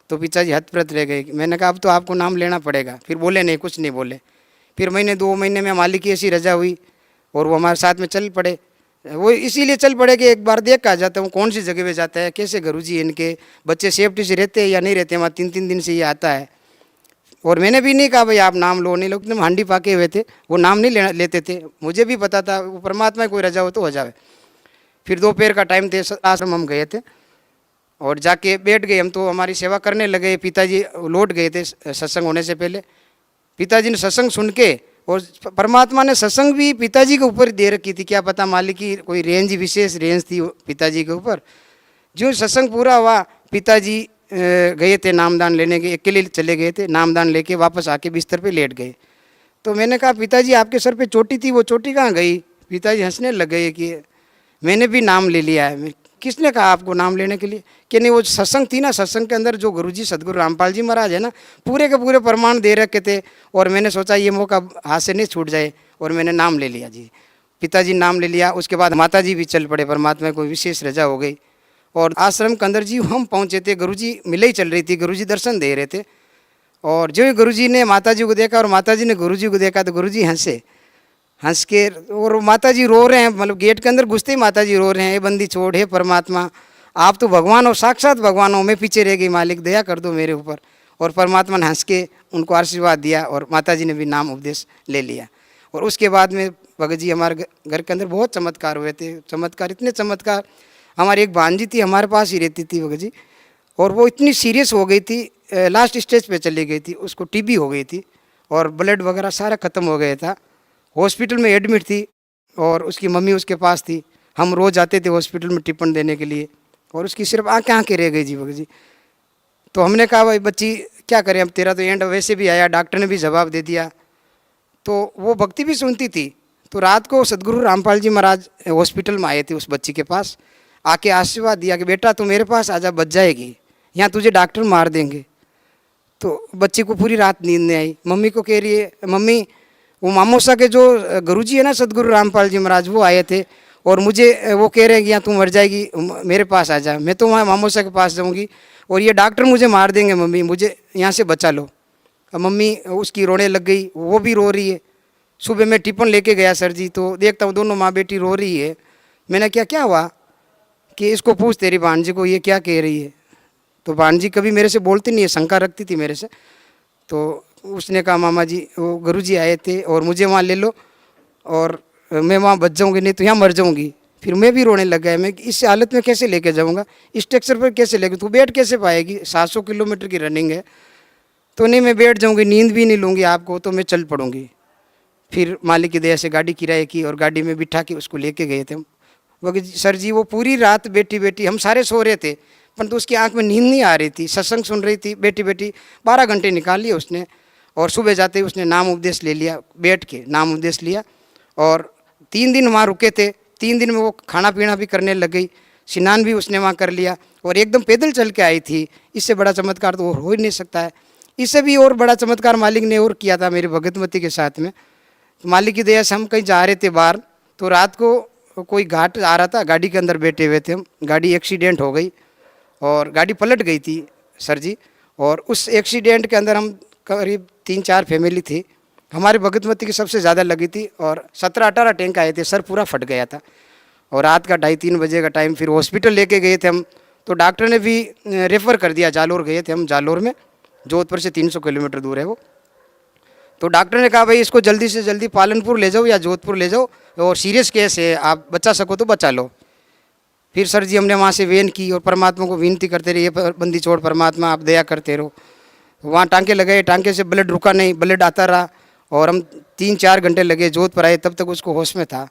तो पिताजी हतप्रत रह गए। मैंने कहा अब तो आपको नाम लेना पड़ेगा। फिर बोले नहीं, कुछ नहीं बोले। फिर महीने 2 महीने में मालिक की ऐसी रजा हुई और वो हमारे साथ में चल पड़े। वो इसीलिए चल पड़े कि एक बार देख कर जाता हूँ कौन सी जगह पे जाता है, कैसे गुरुजी इनके बच्चे सेफ्टी से रहते हैं या नहीं रहते। वहाँ 3-3 दिन से ये आता है। और मैंने भी नहीं कहा भाई आप नाम लो, नहीं लो, एकदम हांडी पाके हुए थे, वो नाम नहीं लेते थे। मुझे भी पता था वो परमात्मा कोई रजा हो तो हो जाए। फिर दोपहर का टाइम थे, आश्रम हम गए थे और जाके बैठ गए हम। तो हमारी सेवा करने लगे। पिताजी लौट गए थे सत्संग होने से पहले। पिताजी ने सत्संग सुन के, और परमात्मा ने सत्संग भी पिताजी के ऊपर दे रखी थी, क्या पता मालिक की कोई रेंज, विशेष रेंज थी पिताजी के ऊपर। जो सत्संग पूरा हुआ, पिताजी गए थे नामदान लेने के, अकेले चले गए थे। नामदान लेके वापस आके बिस्तर पे लेट गए। तो मैंने कहा पिताजी आपके सर पे चोटी थी, वो चोटी कहाँ गई? पिताजी हंसने लग गए कि मैंने भी नाम ले लिया है। किसने कहा आपको नाम लेने के लिए? कि नहीं वो सत्संग थी ना, सत्संग के अंदर जो गुरुजी सदगुरु रामपाल जी महाराज है ना, पूरे के पूरे प्रमाण दे रखे थे। और मैंने सोचा ये मौका हाथ से नहीं छूट जाए और मैंने नाम ले लिया जी। पिताजी नाम ले लिया। उसके बाद माता जी भी चल पड़े, परमात्मा को विशेष रजा हो गई। और आश्रम के अंदर जी हम पहुँचे थे, गुरुजी मिले ही चल रही थी, गुरुजी दर्शन दे रहे थे। और जो ही गुरुजी ने माता जी को देखा और माता जी ने गुरुजी को देखा तो गुरुजी हंसे, हंस के, और माता जी रो रहे हैं। मतलब गेट के अंदर घुसते ही माता जी रो रहे हैं, ये बंदी छोड़, हे परमात्मा आप तो भगवान हो, साक्षात भगवान हो, मैं पीछे रह गई, मालिक दया कर दो मेरे ऊपर। और परमात्मा ने हंस के उनको आशीर्वाद दिया और माता जी ने भी नाम उपदेश ले लिया। और उसके बाद में भगत जी हमारे घर के अंदर बहुत चमत्कार हुए थे। चमत्कार, इतने चमत्कार। हमारी एक भांजी थी, हमारे पास ही रहती थी भगत जी, और वो इतनी सीरियस हो गई थी, लास्ट स्टेज पे चली गई थी। उसको टीबी हो गई थी और ब्लड वगैरह सारा ख़त्म हो गया था। हॉस्पिटल में एडमिट थी और उसकी मम्मी उसके पास थी। हम रोज़ जाते थे हॉस्पिटल में टिप्पण देने के लिए, और उसकी सिर्फ आँखें रह गई जी भगत जी। तो हमने कहा भाई बच्ची क्या करें, अब तेरा तो एंड वैसे भी आया, डॉक्टर ने भी जवाब दे दिया। तो वो भक्ति भी सुनती थी। तो रात को सदगुरु रामपाल जी महाराज हॉस्पिटल में आए थे उस बच्ची के पास, आके आशीर्वाद दिया कि बेटा तू मेरे पास आजा, बच जाएगी, यहाँ तुझे डॉक्टर मार देंगे। तो बच्ची को पूरी रात नींद नहीं आई। मम्मी को कह रही है, मम्मी वो मामोसा के जो गुरुजी है ना सदगुरु रामपाल जी महाराज, वो आए थे और मुझे वो कह रहे हैं कि यहाँ तू मर जाएगी, मेरे पास आ जा, मैं तो वहाँ मामोसा के पास जाऊँगी और ये डॉक्टर मुझे मार देंगे, मम्मी मुझे यहाँ से बचा लो। अब मम्मी उसकी रोने लग गई, वो भी रो रही है। सुबह मैं टिफिन लेके गया सर जी, तो देखता हूँ दोनों माँ बेटी रो रही है। मैंने क्या हुआ कि इसको पूछ तेरी भांजी को ये क्या कह रही है। तो भांजी कभी मेरे से बोलती नहीं है, शंका रखती थी मेरे से। तो उसने कहा मामा जी वो गुरुजी आए थे और मुझे वहाँ ले लो और मैं वहाँ बच जाऊँगी, नहीं तो यहाँ मर जाऊँगी। फिर मैं भी रोने लग गया, मैं इस हालत में कैसे लेके जाऊँगा, स्ट्रक्चर पर कैसे लेके, तू बैठ कैसे पाएगी, 700 किलोमीटर की रनिंग है। तो नहीं मैं बैठ जाऊँगी, नींद भी नहीं लूँगी आपको, तो मैं चल पड़ूँगी। फिर मालिक की दया से गाड़ी किराए की और गाड़ी में बिठा के उसको लेके गए थे हम। वो सर जी वो पूरी रात बेटी बेटी, हम सारे सो रहे थे परंतु उसकी आंख में नींद नहीं आ रही थी, सत्संग सुन रही थी बेटी बेटी। 12 घंटे निकाल लिए उसने और सुबह जाते ही उसने नाम उपदेश ले लिया, बैठ के नाम उपदेश लिया। और 3 दिन वहाँ रुके थे। 3 दिन में वो खाना पीना भी करने लग गई, स्नान भी उसने वहाँ कर लिया और एकदम पैदल चल के आई थी। इससे बड़ा चमत्कार तो हो ही नहीं सकता है। इससे भी और बड़ा चमत्कार मालिक ने और किया था मेरे भगतमती के साथ में। तो मालिक की दया से हम कहीं जा रहे थे बाहर, तो रात को कोई घाट आ रहा था, गाड़ी के अंदर बैठे हुए थे हम, गाड़ी एक्सीडेंट हो गई और गाड़ी पलट गई थी सर जी। और उस एक्सीडेंट के अंदर हम करीब 3-4 फैमिली थी, हमारी भगतमती की सबसे ज़्यादा लगी थी और 17-18 टैंक आए थे, सर पूरा फट गया था। और रात का 2:30-3 बजे का टाइम, फिर हॉस्पिटल लेके गए थे हम, तो डॉक्टर ने भी रेफ़र कर दिया, जालोर गए थे हम, जालोर में, जोधपुर से 300 किलोमीटर दूर है वो। तो डॉक्टर ने कहा भाई इसको जल्दी से जल्दी पालनपुर ले जाओ या जोधपुर ले जाओ, और सीरियस केस है, आप बचा सको तो बचा लो। फिर सर जी हमने वहाँ से वेन की और परमात्मा को विनती करते रहे, ये बंदी छोड़ परमात्मा, आप दया करते रहो। वहाँ टांके लगाए, टांके से ब्लड रुका नहीं, ब्लड आता रहा और हम 3-4 घंटे लगे, जोधपुर आए, तब तक उसको होश में था।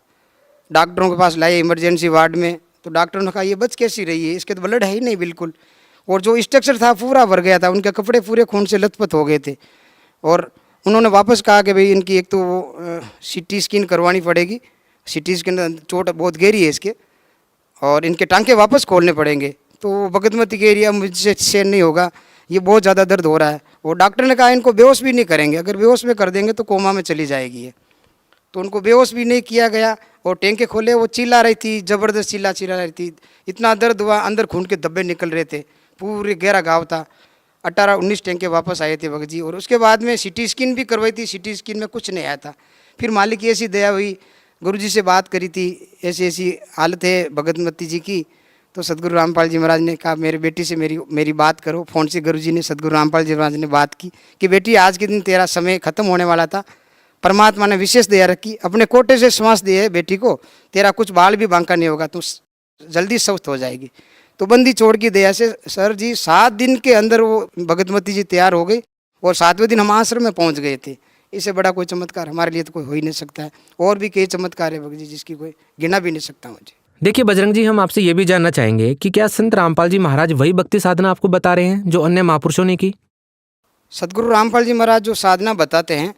डॉक्टरों के पास लाए इमरजेंसी वार्ड में, तो डॉक्टरों ने कहा ये बच कैसी रही है, इसके तो ब्लड है ही नहीं बिल्कुल। और जो स्ट्रक्चर था पूरा भर गया था, उनके कपड़े पूरे खून से लथपथ हो गए थे। और उन्होंने वापस कहा कि भाई इनकी एक तो CT स्कैन करवानी पड़ेगी, CT स्कैन, चोट बहुत गहरी है इसके, और इनके टांके वापस खोलने पड़ेंगे। तो भगतमती के एरिया मुझसे सहन नहीं होगा, ये बहुत ज़्यादा दर्द हो रहा है। और डॉक्टर ने कहा इनको बेहोश भी नहीं करेंगे, अगर बेहोश में कर देंगे तो कोमा में चली जाएगी ये। तो उनको बेहोश भी नहीं किया गया और टैंके खोले, वो चिल्ला रही थी, ज़बरदस्त चिल्ला रही थी, इतना दर्द हुआ, अंदर खून के धब्बे निकल रहे थे, पूरे गहरा घाव था। 18-19 टैंके वापस आए थे भगत जी। और उसके बाद में CT स्कैन भी करवाई थी, CT स्कैन में कुछ नहीं आया था। फिर मालिक की ऐसी दया हुई, गुरुजी से बात करी थी, ऐसी ऐसी हालत है भगतमती जी की। तो सदगुरु रामपाल जी महाराज ने कहा मेरी बेटी से मेरी बात करो। फ़ोन से गुरुजी ने, सदगुरु रामपाल जी महाराज ने बात की कि बेटी आज के दिन तेरा समय ख़त्म होने वाला था, परमात्मा ने विशेष दया रखी, अपने कोटे से श्वास दिए बेटी को, तेरा कुछ बाल भी बांका नहीं होगा, तू जल्दी स्वस्थ हो जाएगी। तो बंदी छोड़ की दया से सर जी 7 दिन के अंदर वो भगतमती जी तैयार हो गई और 7वें दिन हम आश्रम में पहुंच गए थे। इससे बड़ा कोई चमत्कार हमारे लिए तो कोई हो ही नहीं सकता है। और भी कई चमत्कार है भगत जी जिसकी कोई गिना भी नहीं सकता मुझे। देखिए बजरंग जी, हम आपसे ये भी जानना चाहेंगे कि क्या संत रामपाल जी महाराज वही भक्ति साधना आपको बता रहे हैं जो अन्य महापुरुषों ने की? सदगुरु रामपाल जी महाराज जो साधना बताते हैं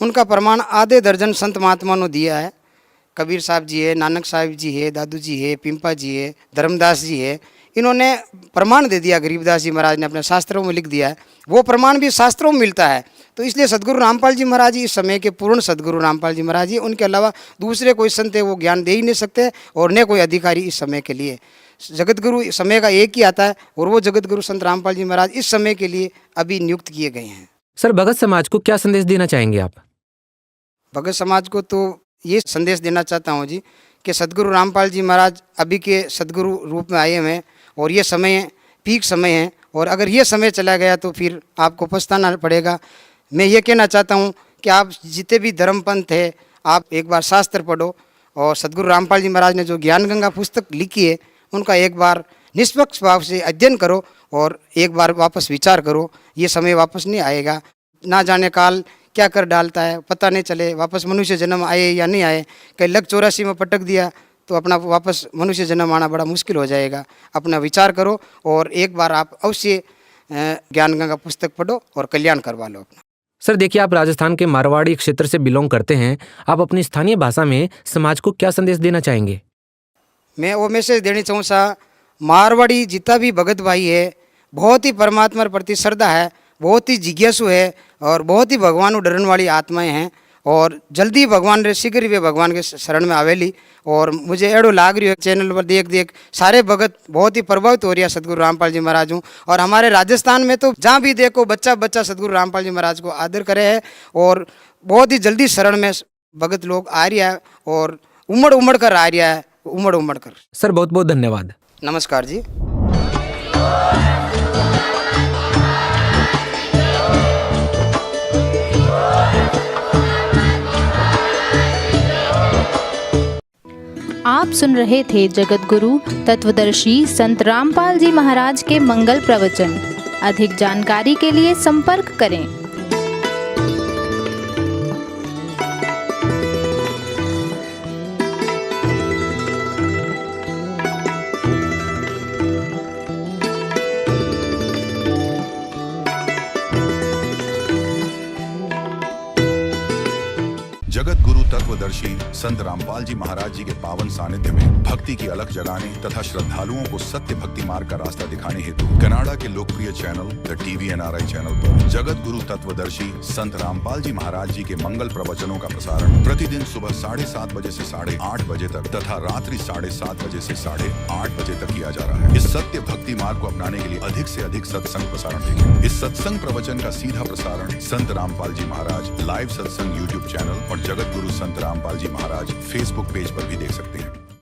उनका प्रमाण आधे दर्जन संत महात्मा ने दिया है। कबीर साहब जी है, नानक साहब जी है, दादू जी है, पिंपा जी है, धर्मदास जी है, इन्होंने प्रमाण दे दिया। गरीबदास जी महाराज ने अपने शास्त्रों में लिख दिया है, वो प्रमाण भी शास्त्रों में मिलता है। तो इसलिए सदगुरु रामपाल जी महाराज जी इस समय के पूर्ण सदगुरु रामपाल जी महाराज जी, उनके अलावा दूसरे कोई संत है वो ज्ञान दे ही नहीं सकते और न कोई अधिकारी इस समय के लिए। जगत गुरु समय का एक ही आता है और वो जगत गुरु संत रामपाल जी महाराज इस समय के लिए अभी नियुक्त किए गए हैं। सर, भगत समाज को क्या संदेश देना चाहेंगे आप? भगत समाज को तो ये संदेश देना चाहता हूँ जी कि सदगुरु रामपाल जी महाराज अभी के सदगुरु रूप में आए हैं और ये समय पीक समय है, और अगर ये समय चला गया तो फिर आपको पछताना पड़ेगा। मैं ये कहना चाहता हूँ कि आप जितने भी धर्मपंथ है आप एक बार शास्त्र पढ़ो और सदगुरु रामपाल जी महाराज ने जो ज्ञान गंगा पुस्तक लिखी है उनका एक बार निष्पक्ष भाव से अध्ययन करो और एक बार वापस विचार करो। ये समय वापस नहीं आएगा, ना जाने काल क्या कर डालता है पता नहीं चले, वापस मनुष्य जन्म आए या नहीं आए। कहीं लग 84 में पटक दिया तो अपना वापस मनुष्य जन्म आना बड़ा मुश्किल हो जाएगा। अपना विचार करो और एक बार आप अवश्य ज्ञान गंगा पुस्तक पढ़ो और कल्याण करवा लो अपना। सर देखिए, आप राजस्थान के मारवाड़ी क्षेत्र से बिलोंग करते हैं, आप अपनी स्थानीय भाषा में समाज को क्या संदेश देना चाहेंगे? मैं वो मैसेज देना चाहूँ सा, मारवाड़ी जितना भी भगत भाई है बहुत ही परमात्मा प्रति श्रद्धा है, बहुत ही जिज्ञासु है और बहुत ही भगवान को डरने वाली आत्माएं हैं और जल्दी भगवान रे शीघ्र वे भगवान के शरण में आवेली। और मुझे एड़ो लाग रही है चैनल पर देख सारे भगत बहुत ही प्रभावित हो रही है सदगुरु रामपाल जी महाराज हूँ। और हमारे राजस्थान में तो जहाँ भी देखो बच्चा सदगुरु रामपाल जी महाराज को आदर करे है और बहुत ही जल्दी शरण में भगत लोग आ रहा है और उमड़ कर आ रहा है, उमड़ कर। सर बहुत बहुत धन्यवाद। नमस्कार जी। आप सुन रहे थे जगत गुरु तत्वदर्शी संत रामपाल जी महाराज के मंगल प्रवचन। अधिक जानकारी के लिए संपर्क करें। जगत गुरु तत्वदर्शी संत रामपाल जी महाराज जी के पावन सानिध्य में भक्ति की अलख जगाने तथा श्रद्धालुओं को सत्य भक्ति मार्ग का रास्ता दिखाने हेतु कनाडा के लोकप्रिय चैनल द TVNRI चैनल पर जगत गुरु तत्वदर्शी संत रामपाल जी महाराज जी के मंगल प्रवचनों का प्रसारण प्रतिदिन सुबह 7:30 बजे से 8:30 बजे तक तथा रात्रि 7:30 बजे से 8:30 बजे तक किया जा रहा है। इस सत्य भक्ति मार्ग को अपनाने के लिए अधिक से अधिक सत्संग प्रसारण देखें। इस सत्संग प्रवचन का सीधा प्रसारण संत रामपाल जी महाराज लाइव सत्संग YouTube चैनल और जगत गुरु संत रामपाल जी महाराज Facebook पेज पर भी देख सकते हैं।